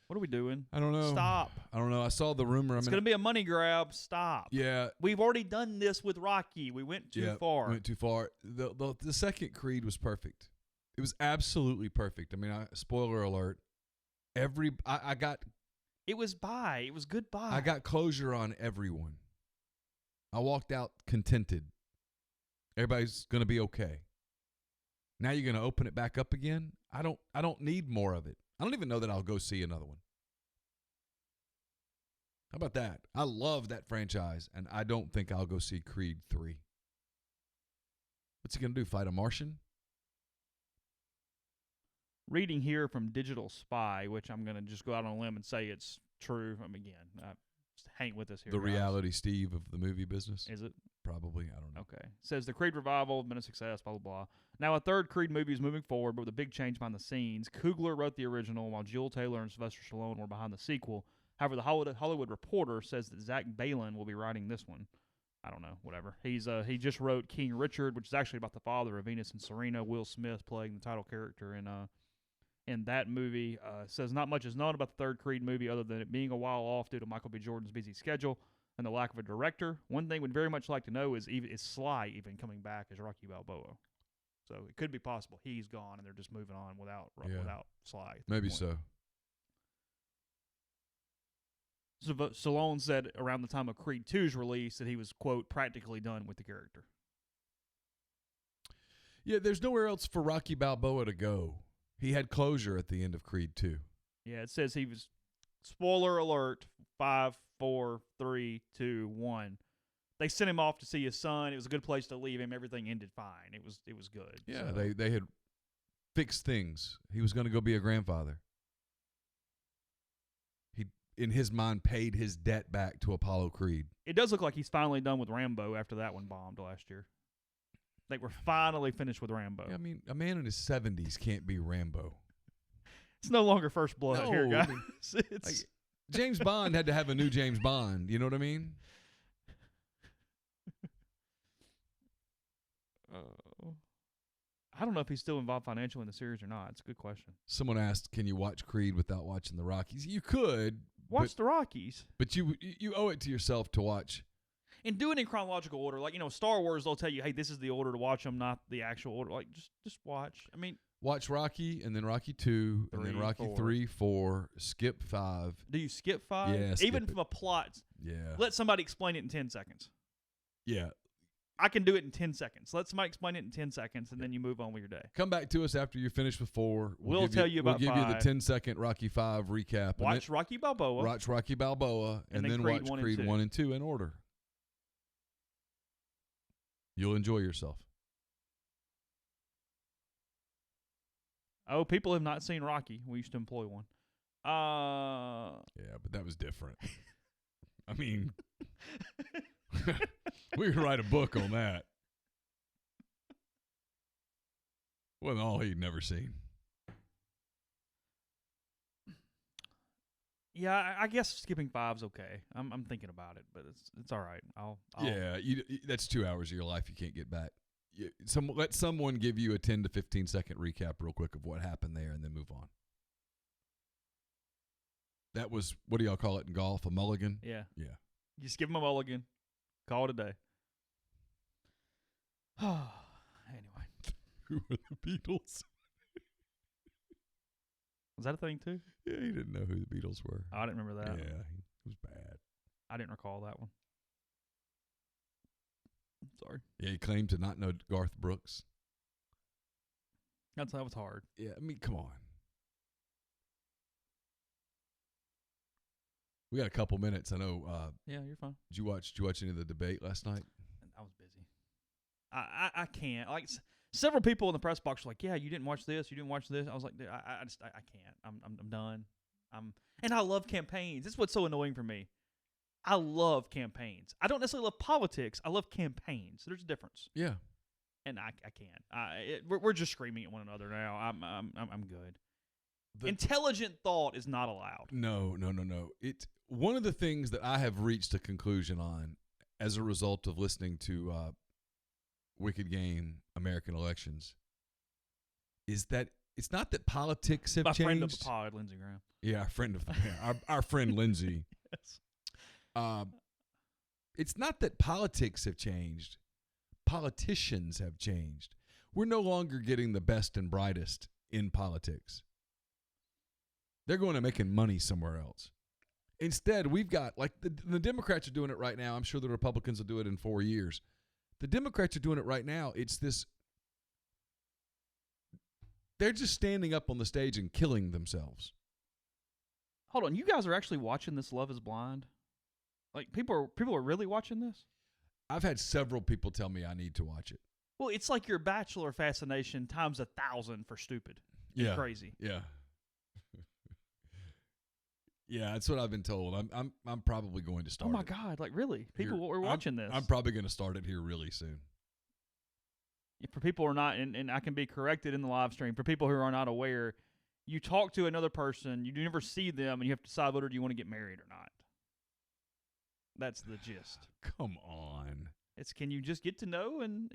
What are we doing? I don't know. Stop. I don't know. I saw the rumor. It's going to be a money grab. Stop. Yeah. We've already done this with Rocky. We went too far. Went too far. The second Creed was perfect. It was absolutely perfect. I mean, spoiler alert. I got It was bye. It was goodbye. I got closure on everyone. I walked out contented. Everybody's going to be okay. Now you're going to open it back up again? I don't need more of it. I don't even know that I'll go see another one. How about that? I love that franchise, and I don't think I'll go see Creed 3. What's he going to do, fight a Martian? Reading here from Digital Spy, which I'm going to just go out on a limb and say it's true. Again, just hang with us here. The guys. reality Steve of the movie business? Is it? Probably. I don't know. Okay. Says the Creed revival has been a success, blah, blah, blah. Now a third Creed movie is moving forward, but with a big change behind the scenes. Coogler wrote the original, while Jewel Taylor and Sylvester Stallone were behind the sequel. However, the Hollywood Reporter says that Zach Balin will be writing this one. I don't know, whatever. He just wrote King Richard, which is actually about the father of Venus and Serena, Will Smith playing the title character in that movie. Says not much is known about the third Creed movie other than it being a while off due to Michael B. Jordan's busy schedule and the lack of a director. One thing we'd very much like to know is Sly even coming back as Rocky Balboa. So it could be possible he's gone and they're just moving on without Sly. Maybe so. Stallone said around the time of Creed 2's release that he was, quote, practically done with the character. Yeah, there's nowhere else for Rocky Balboa to go. He had closure at the end of Creed 2. Yeah, it says he was, spoiler alert, 5, 4, 3, 2, 1. They sent him off to see his son. It was a good place to leave him. Everything ended fine. It was good. Yeah, so. they had fixed things. He was going to go be a grandfather. He, in his mind, paid his debt back to Apollo Creed. It does look like he's finally done with Rambo after that one bombed last year. They were finally finished with Rambo. Yeah, I mean, a man in his 70s can't be Rambo. It's no longer First Blood here, guys. I mean, James Bond had to have a new James Bond. You know what I mean? I don't know if he's still involved financially in the series or not. It's a good question. Someone asked, can you watch Creed without watching the Rockies? You could. Watch the Rockies. But you owe it to yourself to watch. And do it in chronological order. Like, Star Wars, they'll tell you, hey, this is the order to watch them, not the actual order. Like, just watch. I mean, watch Rocky, and then Rocky 2, and then Rocky 3, 4, skip 5. Do you skip 5? Yeah, even from a plot. Yeah. Let somebody explain it in 10 seconds. Yeah. I can do it in 10 seconds. Let somebody explain it in 10 seconds, and then you move on with your day. Come back to us after you're finished with 4. We'll tell you about 5. We'll give you the 10-second Rocky 5 recap. Watch Rocky Balboa. Watch Rocky Balboa, and then watch Creed 1 and 2 in order. You'll enjoy yourself. Oh, people have not seen Rocky. We used to employ one. Yeah, but that was different. I mean, we could write a book on that. Wasn't all he'd never seen. Yeah, I guess skipping 5's okay. I'm thinking about it, but it's all right. I'll Yeah, that's 2 hours of your life you can't get back. Let someone give you a 10 to 15 second recap real quick of what happened there, and then move on. That was, what do y'all call it in golf? A mulligan? Yeah. Yeah. Just give them a mulligan. Call it a day. Anyway. Who were the Beatles? Was that a thing too? Yeah, he didn't know who the Beatles were. Oh, I didn't remember that. Yeah, it was bad. I didn't recall that one. Sorry. Yeah, he claimed to not know Garth Brooks. That was hard. Yeah, I mean, come on. We got a couple minutes. I know. Yeah, you're fine. Did you watch any of the debate last night? I was busy. I can't. Like, several people in the press box were like, "Yeah, you didn't watch this. You didn't watch this." I was like, I can't. I'm done. And I love campaigns. This is what's so annoying for me. I love campaigns. I don't necessarily love politics. I love campaigns. There's a difference. Yeah. And I can't. We're just screaming at one another now. I'm good. Intelligent thought is not allowed. No. It's one of the things that I have reached a conclusion on as a result of listening to Wicked Game, American Elections, is that it's not that politics have changed. My friend of the pod, Lindsey Graham. Yeah, our friend Lindsey. Yes. It's not that politics have changed. Politicians have changed. We're no longer getting the best and brightest in politics. They're going to making money somewhere else. Instead, we've got, like, the Democrats are doing it right now. I'm sure the Republicans will do it in 4 years. The Democrats are doing it right now. It's this. They're just standing up on the stage and killing themselves. Hold on, you guys are actually watching this Love is Blind? Like, people are really watching this? I've had several people tell me I need to watch it. Well, it's like your Bachelor fascination times 1,000 for stupid. It's crazy. Yeah. Yeah, that's what I've been told. I'm probably going to start. Oh my it. God! Like, really, people are watching this. I'm probably going to start it here really soon. For people who are not, and I can be corrected in the live stream. For people who are not aware, you talk to another person, you never see them, and you have to decide whether you want to get married or not. That's the gist. Come on. It's can you just get to know and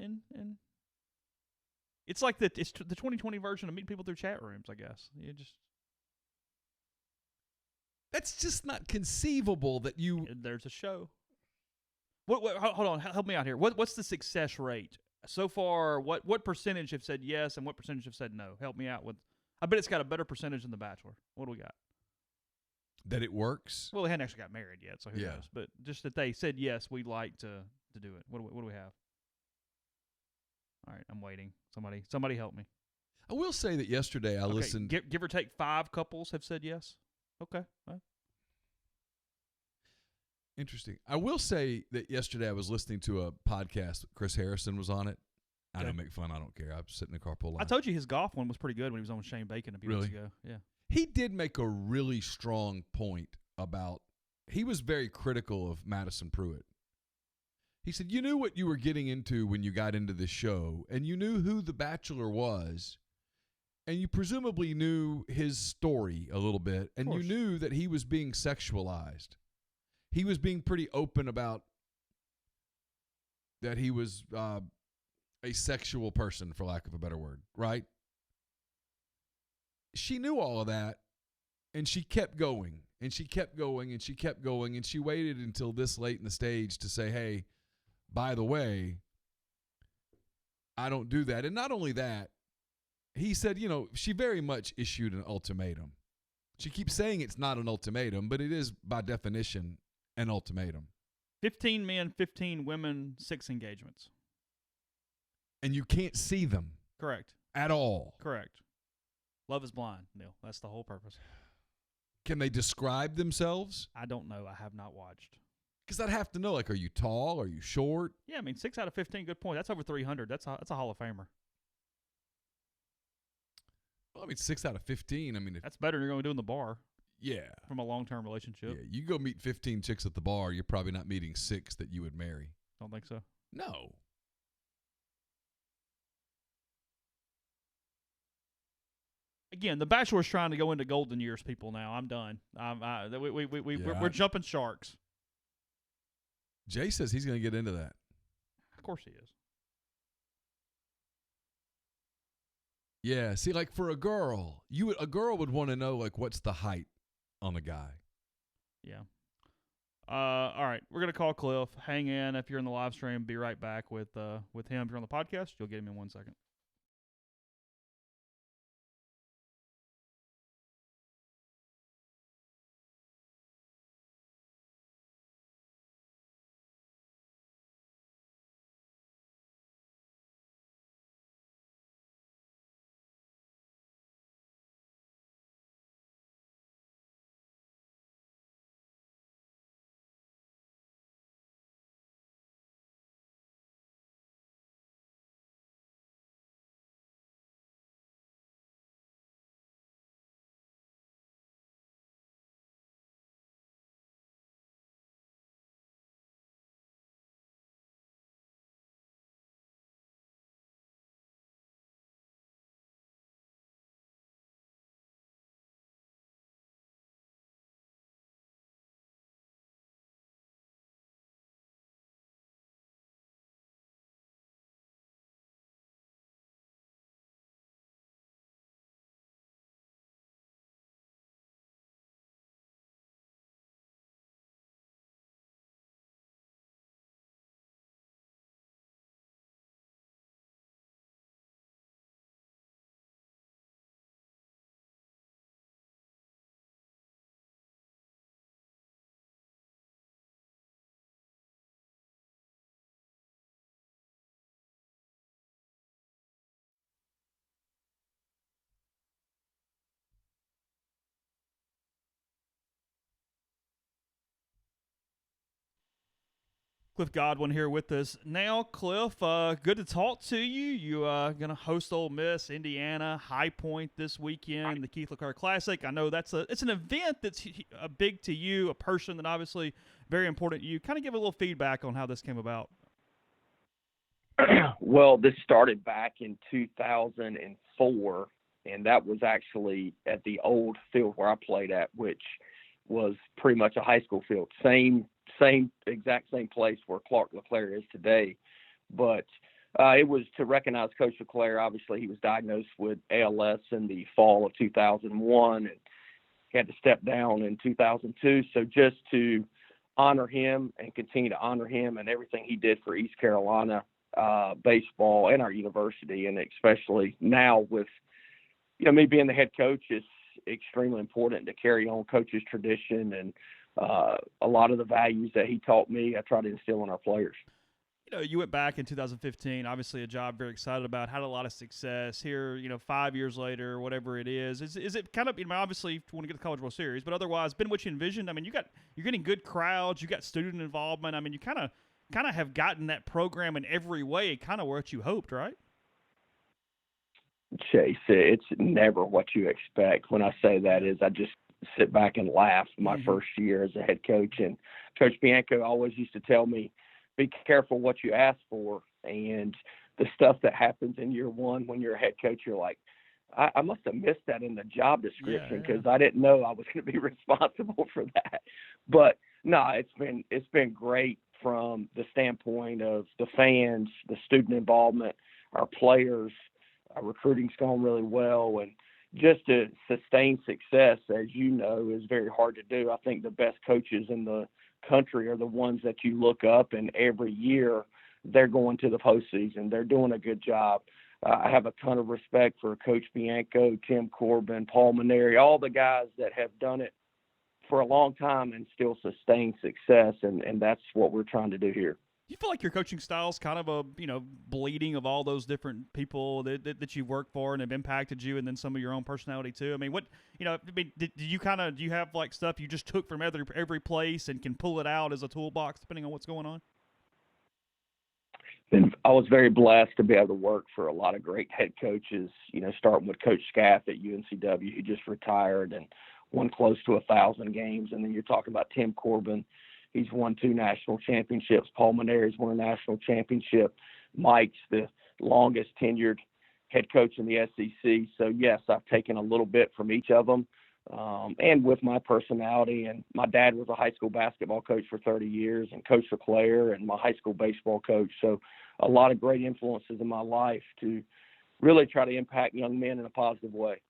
it's like the 2020 version of meeting people through chat rooms, I guess. You just. That's just not conceivable that you. There's a show. What? Hold on. Help me out here. What's the success rate so far? What percentage have said yes and what percentage have said no? Help me out with. I bet it's got a better percentage than The Bachelor. What do we got? That it works. Well, they hadn't actually got married yet, so who knows? But just that they said yes, we'd like to do it. What do we have? All right, I'm waiting. Somebody help me. I will say that yesterday I listened. Give or take 5 couples have said yes. Okay. Well. Interesting. I will say that yesterday I was listening to a podcast. Chris Harrison was on it. I don't make fun. I don't care. I'm sitting in the carpool line. I told you his golf one was pretty good when he was on with Shane Bacon a few weeks ago. Yeah. He did make a really strong point about. He was very critical of Madison Pruitt. He said, you knew what you were getting into when you got into this show, and you knew who The Bachelor was, and you presumably knew his story a little bit, and you knew that he was being sexualized. He was being pretty open about that he was a sexual person, for lack of a better word, right? She knew all of that, and she kept going, and she kept going, and she kept going, and she waited until this late in the stage to say, hey, by the way, I don't do that. And not only that, he said, she very much issued an ultimatum. She keeps saying it's not an ultimatum, but it is by definition an ultimatum. 15 men, 15 women, 6 engagements. And you can't see them. Correct. At all. Correct. Love is blind, Neil. That's the whole purpose. Can they describe themselves? I don't know. I have not watched. Because I'd have to know, like, are you tall? Are you short? Yeah, I mean, 6 out of 15, good point. That's over 300. That's a Hall of Famer. Well, I mean, 6 out of 15. I mean, that's better than you're going to do in the bar. Yeah. From a long-term relationship. Yeah, you go meet 15 chicks at the bar, you're probably not meeting 6 that you would marry. Don't think so? No. Again, The Bachelor's trying to go into golden years, people. Now I'm done. We're jumping sharks. Jay says he's going to get into that. Of course he is. Yeah. See, like for a girl, a girl would want to know like what's the height on a guy. Yeah. All right, we're gonna call Cliff. Hang in if you're in the live stream. Be right back with him. If you're on the podcast, you'll get him in 1 second. Cliff Godwin here with us now. Cliff, good to talk to you. You going to host Ole Miss, Indiana, High Point this weekend, the Keith LeClaire Classic. I know it's an event that's big to you, a person that obviously very important to you. Kind of give a little feedback on how this came about. Well, this started back in 2004, and that was actually at the old field where I played at, which was pretty much a high school field. Exact same place where Clark LeClaire is today. But it was to recognize Coach LeClaire. Obviously, he was diagnosed with ALS in the fall of 2001 and he had to step down in 2002. So just to honor him and continue to honor him and everything he did for East Carolina baseball and our university, and especially now with me being the head coach, it's extremely important to carry on Coach's tradition and a lot of the values that he taught me, I try to instill in our players. You went back in 2015, obviously a job very excited about, had a lot of success here, 5 years later, whatever it is. Is it kind of, obviously you want to get the College World Series, but otherwise been what you envisioned? I mean, you're getting good crowds, you got student involvement. I mean, you kind of have gotten that program in every way, kind of what you hoped, right? Chase, it's never what you expect. When I say that is I just sit back and laugh my first year as a head coach. And Coach Bianco always used to tell me, be careful what you ask for. And the stuff that happens in year one when you're a head coach, you're like, I must have missed that in the job description because I didn't know I was going to be responsible for that. But no, it's been great from the standpoint of the fans, the student involvement, our players. Our recruiting's gone really well, and just to sustain success, as you know, is very hard to do. I think the best coaches in the country are the ones that you look up, and every year they're going to the postseason. They're doing a good job. I have a ton of respect for Coach Bianco, Tim Corbin, Paul Maneri, all the guys that have done it for a long time and still sustain success, and that's what we're trying to do here. Do you feel like your coaching style is kind of a bleeding of all those different people that you've worked for and have impacted you, and then some of your own personality too? I mean, do you have like stuff you just took from every place and can pull it out as a toolbox depending on what's going on? And I was very blessed to be able to work for a lot of great head coaches. Starting with Coach Scaff at UNCW, who just retired and won close to 1,000 games, and then you're talking about Tim Corbin. He's won 2 national championships. Paul Maneri's won a national championship. Mike's the longest tenured head coach in the SEC. So, yes, I've taken a little bit from each of them. And with my personality, and my dad was a high school basketball coach for 30 years, and Coach LeClaire and my high school baseball coach. So a lot of great influences in my life to really try to impact young men in a positive way.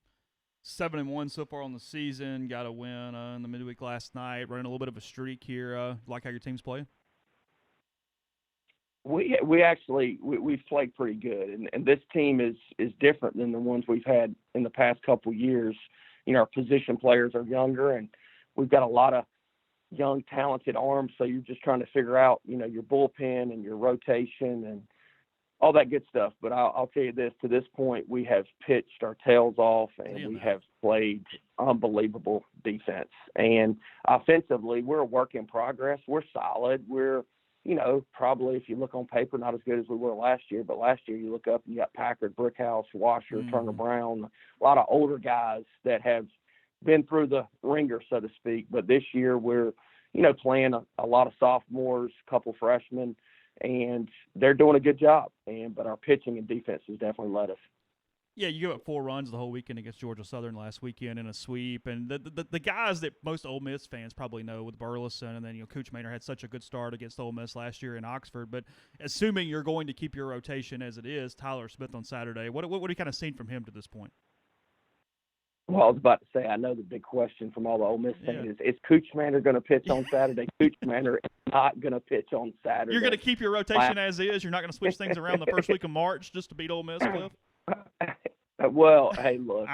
7-1 so far on the season. Got a win in the midweek last night. Running a little bit of a streak here. Like how your team's playing? We've played pretty good, and this team is different than the ones we've had in the past couple years. Our position players are younger, and we've got a lot of young, talented arms. So you're just trying to figure out, your bullpen and your rotation and all that good stuff. But I'll tell you this, to this point, we have pitched our tails off, and we have played unbelievable defense. And offensively, we're a work in progress. We're solid. We're, probably if you look on paper, not as good as we were last year. But last year you look up and you got Packard, Brickhouse, Washer, Turner Brown, a lot of older guys that have been through the ringer, so to speak. But this year we're, playing a lot of sophomores, a couple freshmen, and they're doing a good job. But our pitching and defense has definitely led us. Yeah, you gave up 4 runs the whole weekend against Georgia Southern last weekend in a sweep. And the guys that most Ole Miss fans probably know with Burleson, and then, Coach Maynard had such a good start against Ole Miss last year in Oxford. But assuming you're going to keep your rotation as it is, Tyler Smith on Saturday, what have you kind of seen from him to this point? Well, I was about to say, I know the big question from all the Ole Miss fans is Coach Maynard going to pitch on Saturday? Coach Maynard is not going to pitch on Saturday. You're going to keep your rotation as is? You're not going to switch things around the first week of March just to beat Ole Miss, Cliff? Well, hey, look,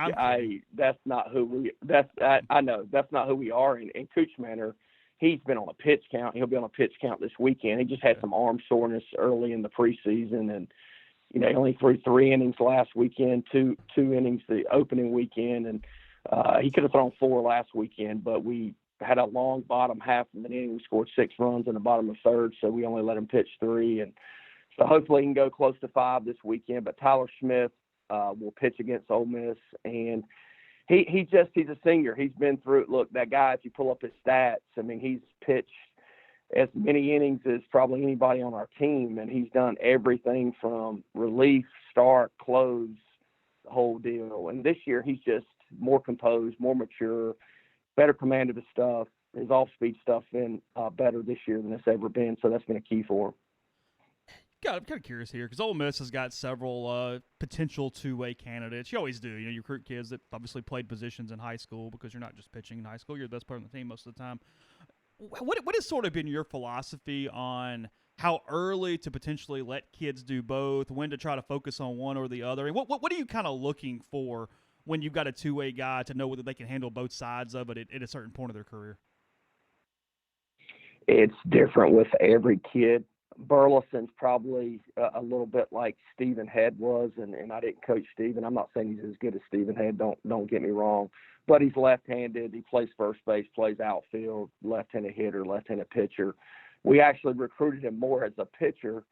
that's not who we. I know that's not who we are. And Coach Maynard, he's been on a pitch count. He'll be on a pitch count this weekend. He just had some arm soreness early in the preseason, and he only threw 3 innings last weekend, two innings the opening weekend, and he could have thrown 4 last weekend. But we had a long bottom half of the inning. We scored 6 runs in the bottom of third, so we only let him pitch 3. And so hopefully he can go close to 5 this weekend. But Tyler Smith will pitch against Ole Miss, and he's a senior. He's been through it. Look, that guy, if you pull up his stats, I mean, he's pitched as many innings as probably anybody on our team, and he's done everything from relief, start, close, the whole deal. And this year he's just more composed, more mature, better command of his stuff. His off-speed stuff been better this year than it's ever been, so that's been a key for him. I'm kind of curious here because Ole Miss has got several potential two-way candidates. You always do. You know, you recruit kids that obviously played positions in high school because you're not just pitching in high school. You're the best player on the team most of the time. What has sort of been your philosophy on how early to potentially let kids do both, when to try to focus on one or the other? And what are you kind of looking for when you've got a two-way guy to know whether they can handle both sides of it at a certain point of their career? It's different with every kid. Burleson's probably a little bit like Stephen Head was, and I didn't coach Stephen. I'm not saying he's as good as Stephen Head, don't get me wrong, but he's left-handed. He plays first base, plays outfield, left-handed hitter, left-handed pitcher. We actually recruited him more as a pitcher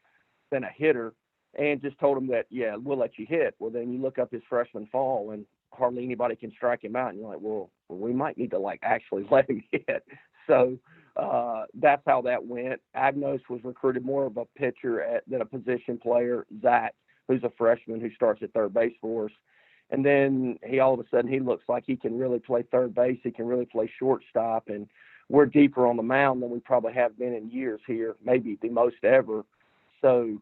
than a hitter and just told him that, yeah, we'll let you hit. Well, then you look up his freshman fall, and hardly anybody can strike him out, and you're like, well, we might need to, actually let him hit. So that's how that went. Agnos was recruited more of a pitcher than a position player. Zach, who's a freshman who starts at third base for us. And then all of a sudden he looks like he can really play third base. He can really play shortstop. And we're deeper on the mound than we probably have been in years here, maybe the most ever. So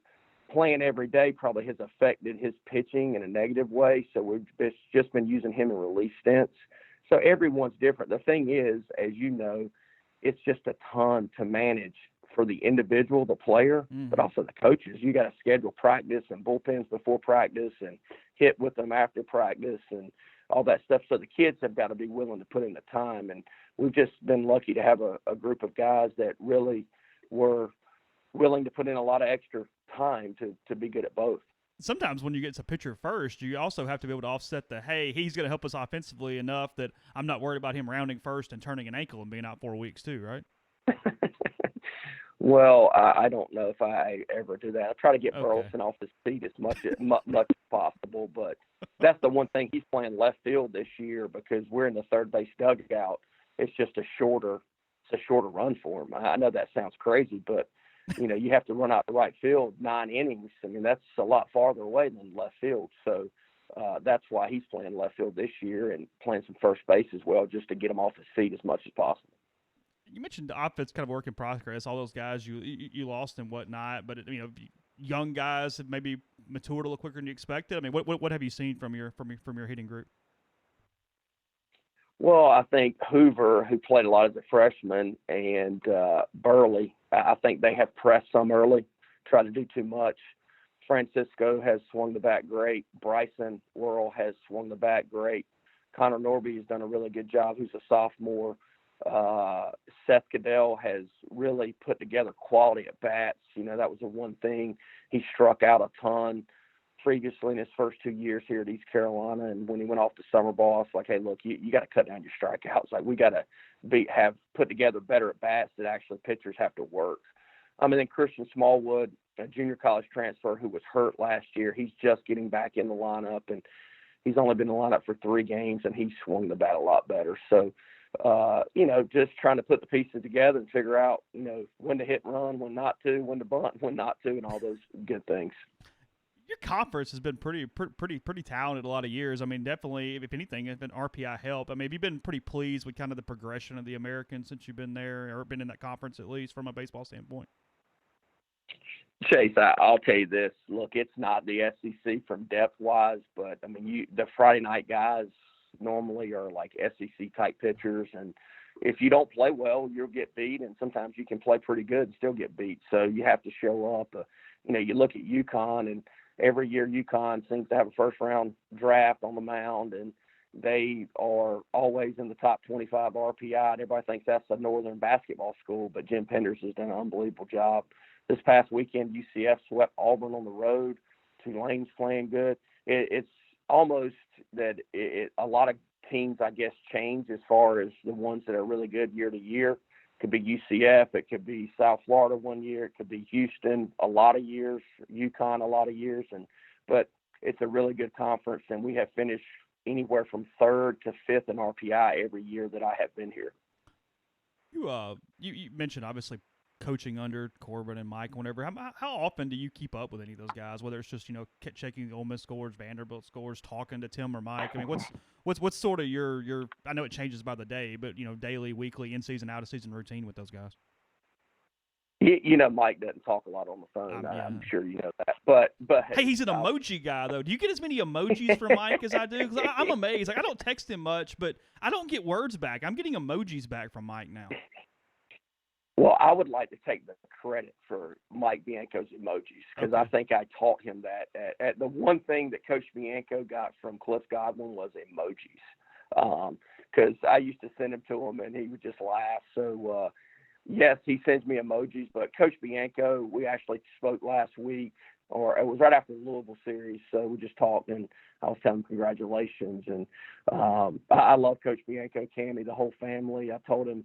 playing every day probably has affected his pitching in a negative way. So we've just been using him in relief stints. So everyone's different. The thing is, as you know, it's just a ton to manage for the individual, the player, but also the coaches. You got to schedule practice and bullpens before practice and hit with them after practice and all that stuff. So the kids have got to be willing to put in the time. And we've just been lucky to have a group of guys that really were willing to put in a lot of extra time to be good at both. Sometimes when you get to pitcher first, you also have to be able to offset hey, he's going to help us offensively enough that I'm not worried about him rounding first and turning an ankle and being out 4 weeks too, right? Well, I don't know if I ever do that. I try to get Burleson off his feet as much as possible, but that's the one thing. He's playing left field this year because we're in the third base dugout. It's just a shorter run for him. I know that sounds crazy, but you have to run out the right field 9 innings. I mean, that's a lot farther away than left field. So that's why he's playing left field this year and playing some first base as well, just to get him off his feet as much as possible. You mentioned the offense kind of work in progress, all those guys you lost and whatnot, but young guys have maybe matured a little quicker than you expected. I mean, what have you seen from your hitting group? Well, I think Hoover, who played a lot as a freshman, and Burley, I think they have pressed some early, tried to do too much. Francisco has swung the bat great. Bryson Worrell has swung the bat great. Connor Norby has done a really good job, who's a sophomore. Seth Goodell has really put together quality at bats. That was the one thing. He struck out a ton previously in his first 2 years here at East Carolina, and when he went off to summer ball, it's like, hey, look, you got to cut down your strikeouts. Like, we got to have put together better at bats that actually pitchers have to work. And then Christian Smallwood, a junior college transfer who was hurt last year, he's just getting back in the lineup, and he's only been in the lineup for 3 games, and he swung the bat a lot better. So, just trying to put the pieces together and figure out, when to hit and run, when not to, when to bunt, when not to, and all those good things. Your conference has been pretty talented a lot of years. I mean, definitely, if anything, it's been RPI help. I mean, have you been pretty pleased with kind of the progression of the Americans since you've been there or been in that conference, at least from a baseball standpoint? Chase, I'll tell you this. Look, it's not the SEC from depth-wise, but, I mean, the Friday night guys normally are like SEC-type pitchers, and if you don't play well, you'll get beat, and sometimes you can play pretty good and still get beat. So you have to show up. You look at UConn, and every year UConn seems to have a first-round draft on the mound, and they are always in the top 25 RPI, and everybody thinks that's a northern basketball school, but Jim Penders has done an unbelievable job. This past weekend, UCF swept Auburn on the road. Tulane's playing good. It's almost that a lot of teams, I guess, change as far as the ones that are really good year to year. It could be UCF. It could be South Florida one year. It could be Houston a lot of years, UConn a lot of years. But it's a really good conference, and we have finished anywhere from 3rd to 5th in RPI every year that I have been here. You mentioned obviously coaching under Corbin and Mike, whenever. How often do you keep up with any of those guys? Whether it's just checking the Ole Miss scores, Vanderbilt scores, talking to Tim or Mike. I mean, what's sort of your? I know it changes by the day, but daily, weekly, in season, out of season routine with those guys. Mike doesn't talk a lot on the phone. I'm sure you know that. But hey, he's an emoji guy, though. Do you get as many emojis from Mike as I do? Because I'm amazed. Like, I don't text him much, but I don't get words back. I'm getting emojis back from Mike now. Well, I would like to take the credit for Mike Bianco's emojis because I think I taught him that. The one thing that Coach Bianco got from Cliff Godwin was emojis because I used to send them to him and he would just laugh. So, yes, he sends me emojis, but Coach Bianco, we actually spoke last week, or it was right after the Louisville series, so we just talked, and I was telling him congratulations. And I love Coach Bianco, Cammie, the whole family. I told him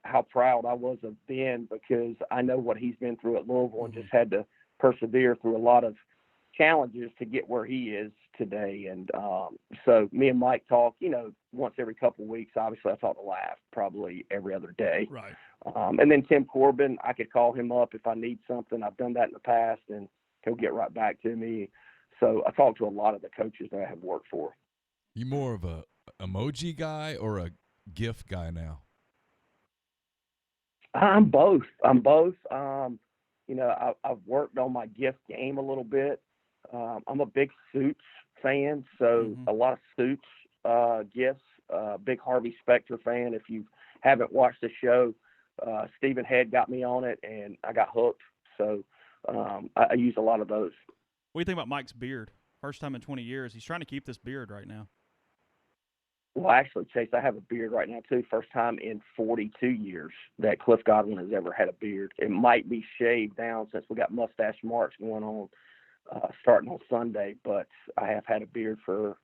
how proud I was of Ben because I know what he's been through at Louisville and just had to persevere through a lot of challenges to get where he is today. And so me and Mike talk, once every couple of weeks. Obviously, I talk to Laugh probably every other day. Right. And then Tim Corbin, I could call him up if I need something. I've done that in the past, and he'll get right back to me. So I talk to a lot of the coaches that I have worked for. You more of a emoji guy or a GIF guy now? I'm both. I've worked on my GIF game a little bit. I'm a big Suits fan, so a lot of Suits GIFs. Big Harvey Specter fan. If you haven't watched the show, Stephen Head got me on it, and I got hooked. So I use a lot of those. What do you think about Mike's beard? First time in 20 years. He's trying to keep this beard right now. Well, actually, Chase, I have a beard right now, too. First time in 42 years that Cliff Godwin has ever had a beard. It might be shaved down since we got mustache marks going on starting on Sunday, but I have had a beard for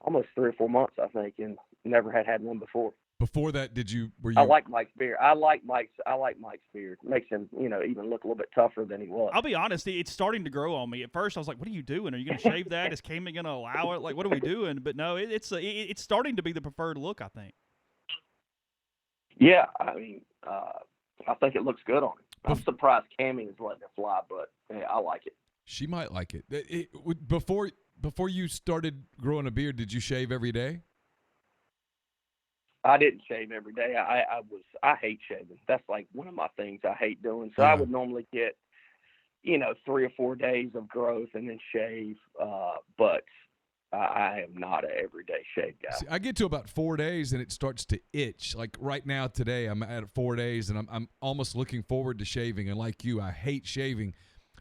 almost 3 or 4 months, I think, and never had one before. Before that, were you? I like Mike's beard. I like Mike's beard. Makes him, even look a little bit tougher than he was. I'll be honest, it's starting to grow on me. At first, I was like, "What are you doing? Are you going to shave that? Is Cammie going to allow it? Like, what are we doing?" But no, it's starting to be the preferred look, I think. Yeah, I mean, I think it looks good on him. I'm surprised Cammie is letting it fly, but I like it. She might like it. Before you started growing a beard, did you shave every day? I didn't shave every day. I hate shaving. That's like one of my things I hate doing. So I would normally get, 3 or 4 days of growth and then shave. But I am not an everyday shave guy. See, I get to about 4 days and it starts to itch. Like right now today, I'm at 4 days and I'm almost looking forward to shaving. And like you, I hate shaving.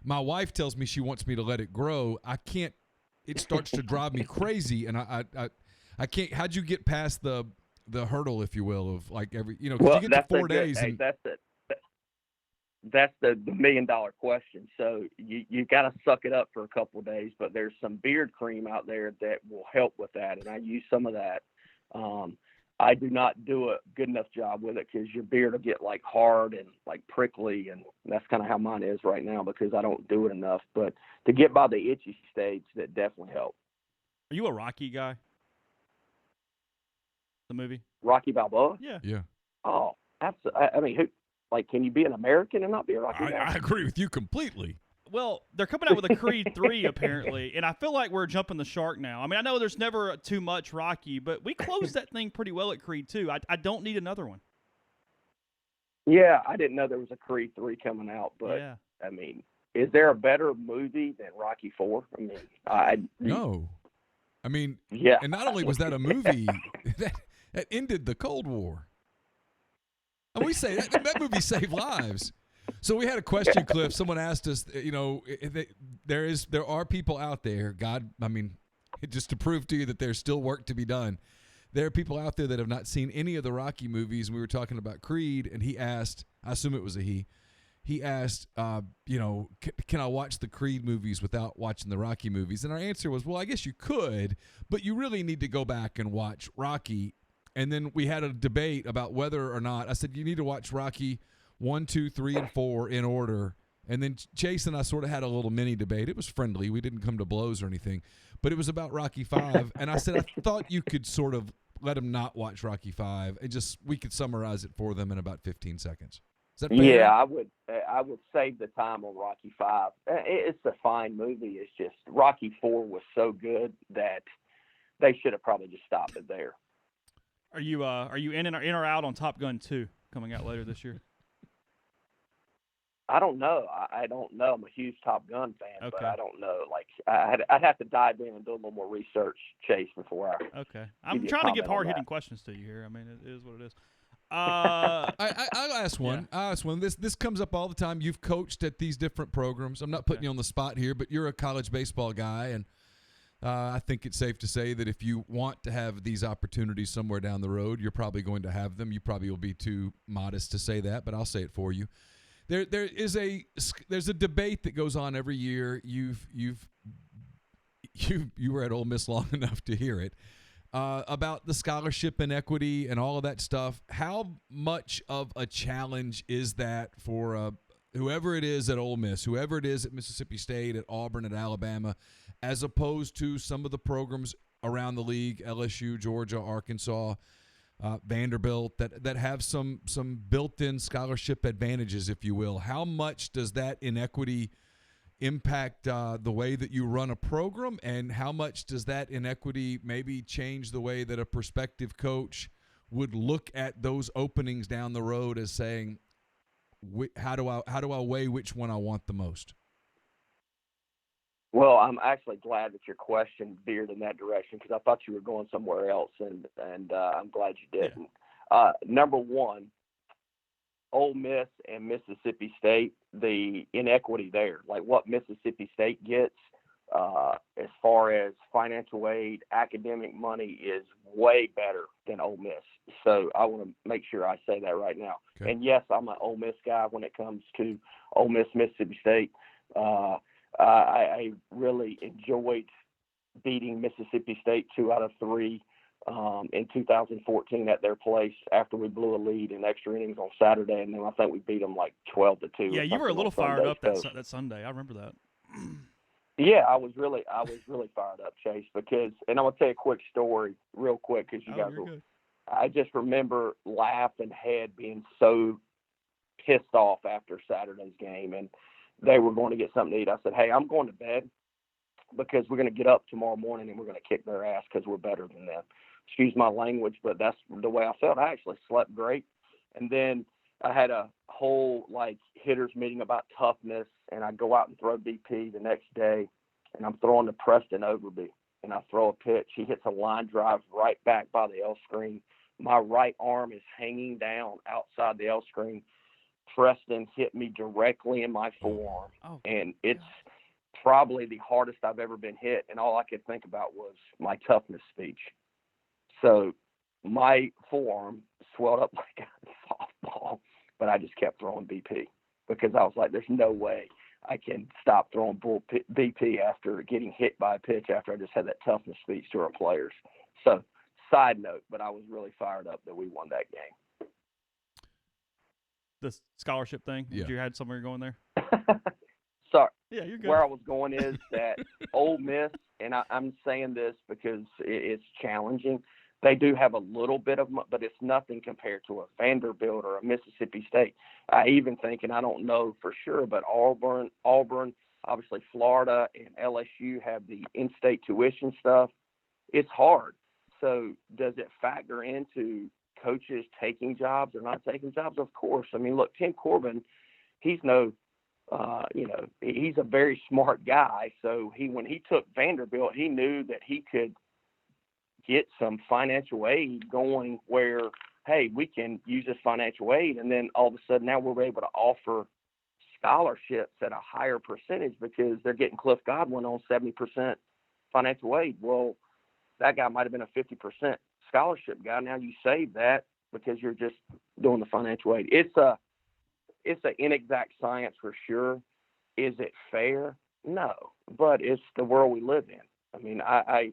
My wife tells me she wants me to let it grow. I can't. It starts to drive me crazy, and I can't. How'd you get past the hurdle, if you will, of like every, well, you get to 4 days. Hey, that's the $1 million question. So you got to suck it up for a couple of days, but there's some beard cream out there that will help with that. And I use some of that. I do not do a good enough job with it because your beard will get like hard and like prickly. And that's kind of how mine is right now because I don't do it enough, but to get by the itchy stage, that definitely helps. Are you a Rocky guy? The movie Rocky Balboa? Yeah. Oh, I mean, can you be an American and not be a Rocky guy? I agree with you completely. Well, they're coming out with a Creed 3 apparently, and I feel like we're jumping the shark now. I mean, I know there's never too much Rocky, but we closed that thing pretty well at Creed 2. I don't need another one. Yeah, I didn't know there was a Creed 3 coming out, but yeah. I mean, is there a better movie than Rocky 4? I mean, no. I mean, yeah. And not only was that a movie that ended the Cold War. And we say that movie saved lives. So we had a question, Cliff. Someone asked us, there are people out there, just to prove to you that there's still work to be done. There are people out there that have not seen any of the Rocky movies. We were talking about Creed, and he asked, I assume it was a he he asked, can I watch the Creed movies without watching the Rocky movies? And our answer was, well, I guess you could, but you really need to go back and watch Rocky. And then we had a debate about whether or not. I said, you need to watch Rocky 1, 2, 3, and 4 in order. And then Chase and I sort of had a little mini debate. It was friendly. We didn't come to blows or anything. But it was about Rocky 5. And I said, I thought you could sort of let them not watch Rocky 5 and we could summarize it for them in about 15 seconds. Is that fair? Yeah, I would save the time on Rocky 5. It's a fine movie. It's just Rocky 4 was so good that they should have probably just stopped it there. Are you in or out on Top Gun 2 coming out later this year? I don't know. I don't know. I'm a huge Top Gun fan, Okay. but I don't know. Like I'd have to dive in and do a little more research, Chase, before I. Okay, I'm trying to give hard-hitting questions to you here. I mean, it is what it is. I'll ask one. Yeah. I'll ask one. This comes up all the time. You've coached at these different programs. I'm not putting you on the spot here, but you're a college baseball guy, and I think it's safe to say that if you want to have these opportunities somewhere down the road, you're probably going to have them. You probably will be too modest to say that, but I'll say it for you. There's a debate that goes on every year. You were at Ole Miss long enough to hear it. About the scholarship inequity and all of that stuff. How much of a challenge is that for whoever it is at Ole Miss, whoever it is at Mississippi State, at Auburn, at Alabama, as opposed to some of the programs around the league, LSU, Georgia, Arkansas, Vanderbilt, that have some built-in scholarship advantages, if you will? How much does that inequity impact the way that you run a program, and how much does that inequity maybe change the way that a prospective coach would look at those openings down the road as saying, how do I weigh which one I want the most? Well, I'm actually glad that your question veered in that direction, because I thought you were going somewhere else, and I'm glad you didn't. Yeah. Number one, Ole Miss and Mississippi State, the inequity there, like what Mississippi State gets as far as financial aid, academic money, is way better than Ole Miss. So I want to make sure I say that right now. Okay. And yes, I'm an Ole Miss guy when it comes to Ole Miss, Mississippi State. I really enjoyed beating Mississippi State 2 out of 3 in 2014 at their place after we blew a lead in extra innings on Saturday, and then I think we beat them like 12-2. Yeah, you were a little fired up that Sunday. I remember that. Yeah, I was really fired up, Chase, because, and I'm gonna tell you a quick story, real quick, because you guys will. I just remember Laugh and Head being so pissed off after Saturday's game, and they were going to get something to eat. I said, hey, I'm going to bed because we're going to get up tomorrow morning and we're going to kick their ass because we're better than them. Excuse my language, but that's the way I felt. I actually slept great. And then I had a whole hitters meeting about toughness, and I go out and throw BP the next day, and I'm throwing to Preston Overby, and I throw a pitch. He hits a line drive right back by the L screen. My right arm is hanging down outside the L screen. Preston hit me directly in my forearm, and it's probably the hardest I've ever been hit, and all I could think about was my toughness speech. So my forearm swelled up like a softball, but I just kept throwing BP because I was like, there's no way I can stop throwing BP after getting hit by a pitch after I just had that toughness speech to our players. So side note, but I was really fired up that we won that game. The scholarship thing? Yeah. Did you had somewhere going there? Sorry. Yeah, you're good. Where I was going is that Ole Miss, and I'm saying this because it's challenging, they do have a little bit of, but it's nothing compared to a Vanderbilt or a Mississippi State. I even think, and I don't know for sure, but Auburn, obviously Florida, and LSU have the in-state tuition stuff. It's hard. So does it factor into coaches taking jobs or not taking jobs? Of course. I mean, look, Tim Corbin, he's he's a very smart guy. So when he took Vanderbilt, he knew that he could get some financial aid going where, hey, we can use this financial aid. And then all of a sudden now we're able to offer scholarships at a higher percentage because they're getting Cliff Godwin on 70% financial aid. Well, that guy might have been a 50% scholarship guy. Now you save that because you're just doing the financial aid. it's an inexact science for sure. Is it fair? No, but it's the world we live in. I mean, I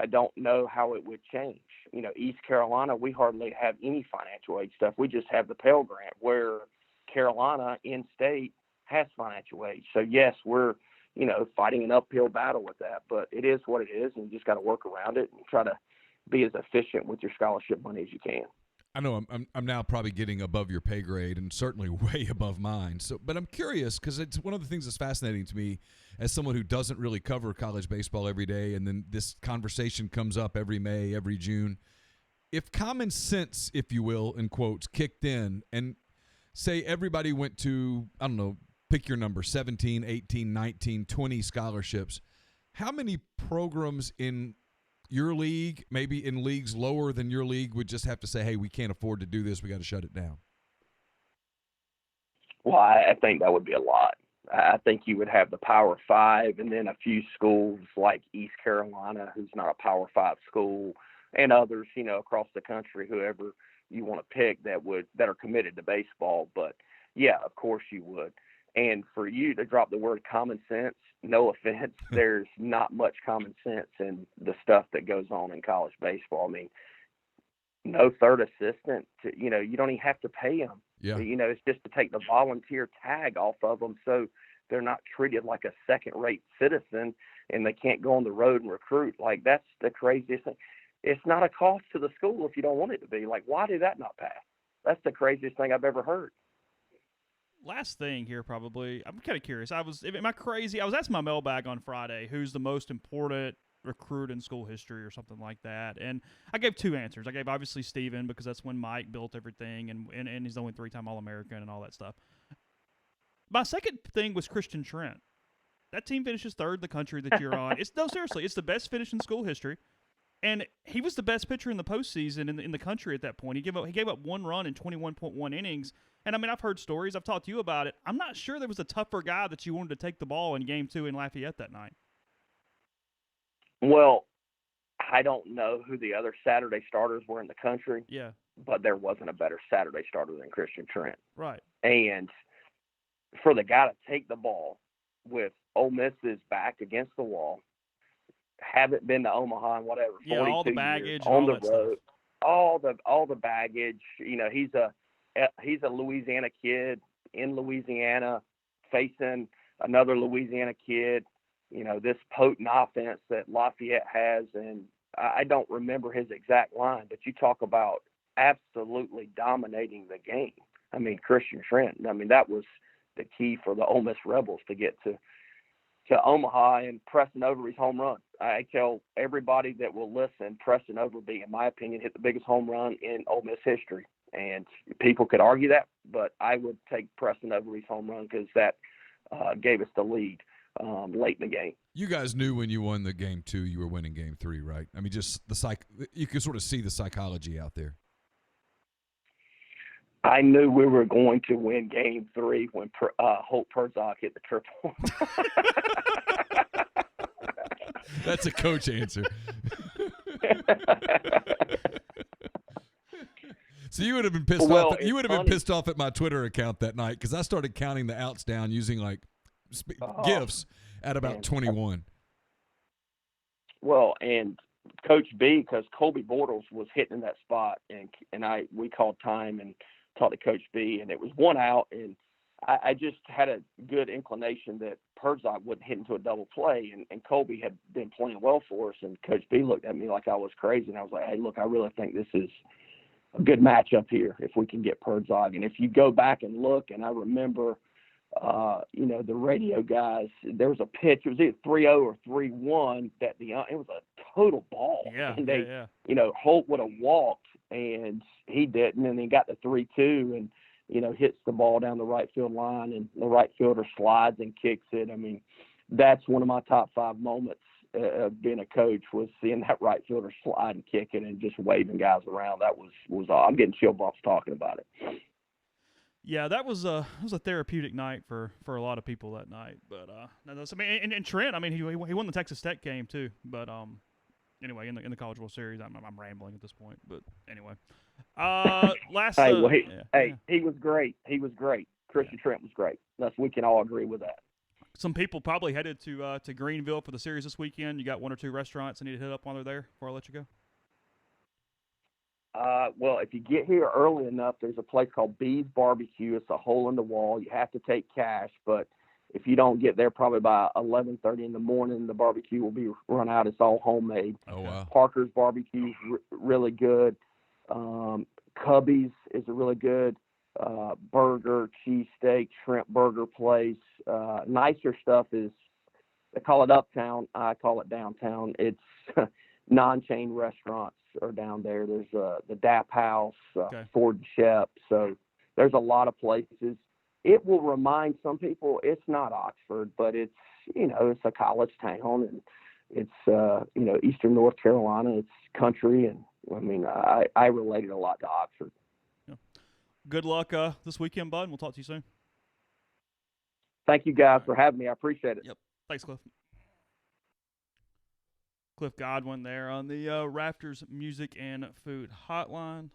don't know how it would change. You know, East Carolina, we hardly have any financial aid stuff. We just have the Pell Grant, where Carolina in-state has financial aid. So, yes, we're, you know, fighting an uphill battle with that, but it is what it is, and you just got to work around it and try to be as efficient with your scholarship money as you can. I know I'm now probably getting above your pay grade and certainly way above mine. So, but I'm curious because it's one of the things that's fascinating to me as someone who doesn't really cover college baseball every day, and then this conversation comes up every May, every June. If common sense, if you will, in quotes, kicked in, and say everybody went to, I don't know, pick your number, 17, 18, 19, 20 scholarships, how many programs in your league, maybe in leagues lower than your league, would just have to say, hey, we can't afford to do this, we got to shut it down? Well, I think that would be a lot. I think you would have the Power Five, and then a few schools like East Carolina, who's not a Power Five school, and others, you know, across the country, whoever you want to pick that are committed to baseball. But yeah, of course you would. And for you to drop the word common sense, no offense, there's not much common sense in the stuff that goes on in college baseball. I mean, no third assistant, you know, you don't even have to pay them. Yeah. You know, it's just to take the volunteer tag off of them so they're not treated like a second-rate citizen and they can't go on the road and recruit. Like, that's the craziest thing. It's not a cost to the school if you don't want it to be. Like, why did that not pass? That's the craziest thing I've ever heard. Last thing here, probably. I'm kind of curious. Am I crazy? I was asking my mailbag on Friday, who's the most important recruit in school history or something like that. And I gave two answers. I gave obviously Steven, because that's when Mike built everything, and he's the only 3-time All-American and all that stuff. My second thing was Christian Trent. That team finishes third in the country that you're on. Seriously, it's the best finish in school history. And he was the best pitcher in the postseason in the country at that point. He gave up one run in 21.1 innings. And, I mean, I've heard stories. I've talked to you about it. I'm not sure there was a tougher guy that you wanted to take the ball in Game 2 in Lafayette that night. Well, I don't know who the other Saturday starters were in the country. Yeah. But there wasn't a better Saturday starter than Christian Trent. Right. And for the guy to take the ball with Ole Miss's back against the wall, haven't been to Omaha and whatever, 42 all the baggage, years, on the road, stuff. all the baggage. You know, he's a Louisiana kid in Louisiana facing another Louisiana kid. You know, this potent offense that Lafayette has, and I don't remember his exact line, but you talk about absolutely dominating the game. I mean, Christian Trent, I mean, that was the key for the Ole Miss Rebels to get to Omaha and Preston Overby's home run. I tell everybody that will listen, Preston Overby, in my opinion, hit the biggest home run in Ole Miss history. And people could argue that, but I would take Preston Overby's home run because that gave us the lead late in the game. You guys knew when you won the Game 2, you were winning Game 3, right? I mean, just you could sort of see the psychology out there. I knew we were going to win Game 3 when Holt Herzog hit the triple. That's a coach answer. So you would have been pissed off. You would have been pissed off at my Twitter account that night because I started counting the outs down using like gifts at about 21. Well, and Coach B, because Colby Bortles was hitting in that spot, and we called time and talked to Coach B, and it was one out, and I just had a good inclination that Herzog wouldn't hit into a double play, and Colby had been playing well for us, and Coach B looked at me like I was crazy, and I was like, hey, look, I really think this is a good matchup here if we can get Herzog. And if you go back and look, and I remember, the radio guys, there was a pitch, it was either 3-0 or 3-1 that it was a total ball. Yeah, and they, Holt would have walked, and he didn't, and he got the 3-2 and, hits the ball down the right field line, and the right fielder slides and kicks it. I mean, that's one of my top 5 moments of being a coach, was seeing that right fielder slide and kick it and just waving guys around. That was I'm getting chill bumps talking about it. Yeah, that was a therapeutic night for a lot of people that night. But and Trent, I mean, he won the Texas Tech game too. But anyway, in the College World Series, I'm rambling at this point. But anyway, he was great. He was great. Christian Trent was great. We can all agree with that. Some people probably headed to Greenville for the series this weekend. You got one or two restaurants I need to hit up while they're there before I let you go? Well, if you get here early enough, there's a place called Bee's Barbecue. It's a hole in the wall. You have to take cash, but if you don't get there probably by 11:30 in the morning, the barbecue will be run out. It's all homemade. Oh, wow. Parker's Barbecue is really good. Cubby's is a really good burger, cheesesteak, shrimp burger place. Nicer stuff is, they call it uptown. I call it downtown. It's non-chain restaurants are down there. There's the Dap House, Ford and Shep. So there's a lot of places. It will remind some people it's not Oxford, but it's, it's a college town, and it's, Eastern North Carolina. It's country. And I mean, I related a lot to Oxford. Yeah. Good luck this weekend, bud. We'll talk to you soon. Thank you guys for having me. I appreciate it. Yep. Thanks, Cliff. Cliff Godwin there on the Raptors Music and Food Hotline.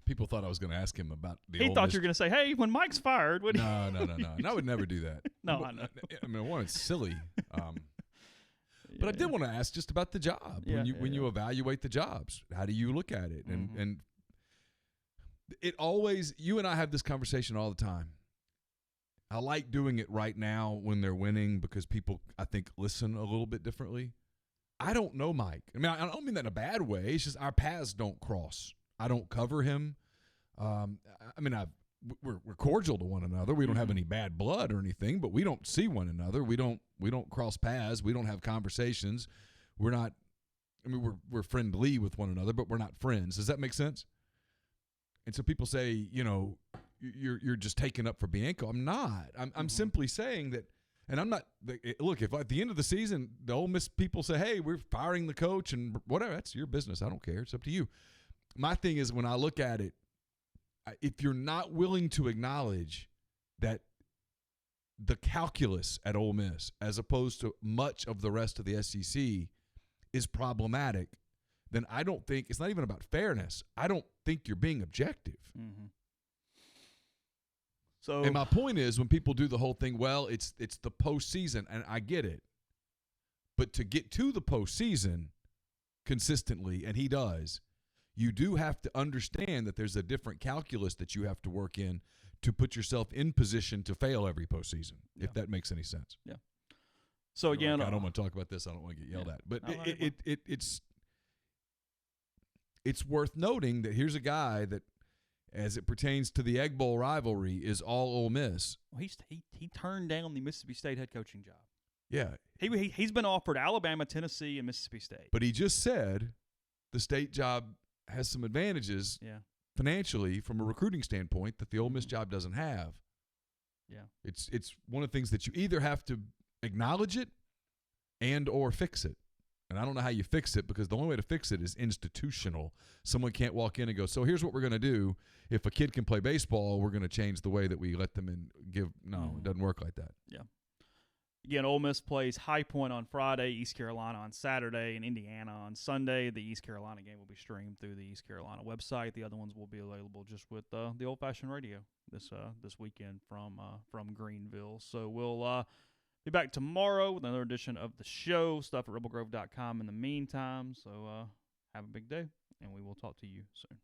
People thought I was going to ask him about the He Ole thought Miss. you were going to say, hey, when Mike's fired. No. And I would never do that. No, I know. I mean, one, it's silly. But I did want to ask just about the job. When you evaluate the jobs, how do you look at it? And it always, you and I have this conversation all the time. I like doing it right now when they're winning because people, I think, listen a little bit differently. I don't know Mike. I mean, I don't mean that in a bad way. It's just our paths don't cross. I don't cover him. I mean, we're cordial to one another. We don't have any bad blood or anything, but we don't see one another. We don't cross paths. We don't have conversations. We're not. I mean, we're friendly with one another, but we're not friends. Does that make sense? And so people say, you're just taking up for Bianco. I'm not. I'm simply saying that. And I'm not – look, if at the end of the season the Ole Miss people say, hey, we're firing the coach and whatever, that's your business. I don't care. It's up to you. My thing is when I look at it, if you're not willing to acknowledge that the calculus at Ole Miss as opposed to much of the rest of the SEC is problematic, then I don't think – it's not even about fairness. I don't think you're being objective. Mm-hmm. And my point is when people do the whole thing, well, it's the postseason, and I get it. But to get to the postseason consistently, and he does, you do have to understand that there's a different calculus that you have to work in to put yourself in position to fail every postseason, if that makes any sense. Yeah. So, again, I don't want to talk about this. I don't want to get yelled at. But it's worth noting that here's a guy that, as it pertains to the Egg Bowl rivalry, is all Ole Miss. Well, he turned down the Mississippi State head coaching job. Yeah. He's been offered Alabama, Tennessee, and Mississippi State. But he just said the state job has some advantages financially from a recruiting standpoint that the Ole Miss job doesn't have. Yeah. It's one of the things that you either have to acknowledge it and or fix it. And I don't know how you fix it because the only way to fix it is institutional. Someone can't walk in and go, so here's what we're going to do. If a kid can play baseball, we're going to change the way that we let them in. No, it doesn't work like that. Yeah. Again, Ole Miss plays High Point on Friday, East Carolina on Saturday, and Indiana on Sunday. The East Carolina game will be streamed through the East Carolina website. The other ones will be available just with the old-fashioned radio this weekend from Greenville. So we'll be back tomorrow with another edition of the show, stuff at rebelgrove.com in the meantime. So have a big day, and we will talk to you soon.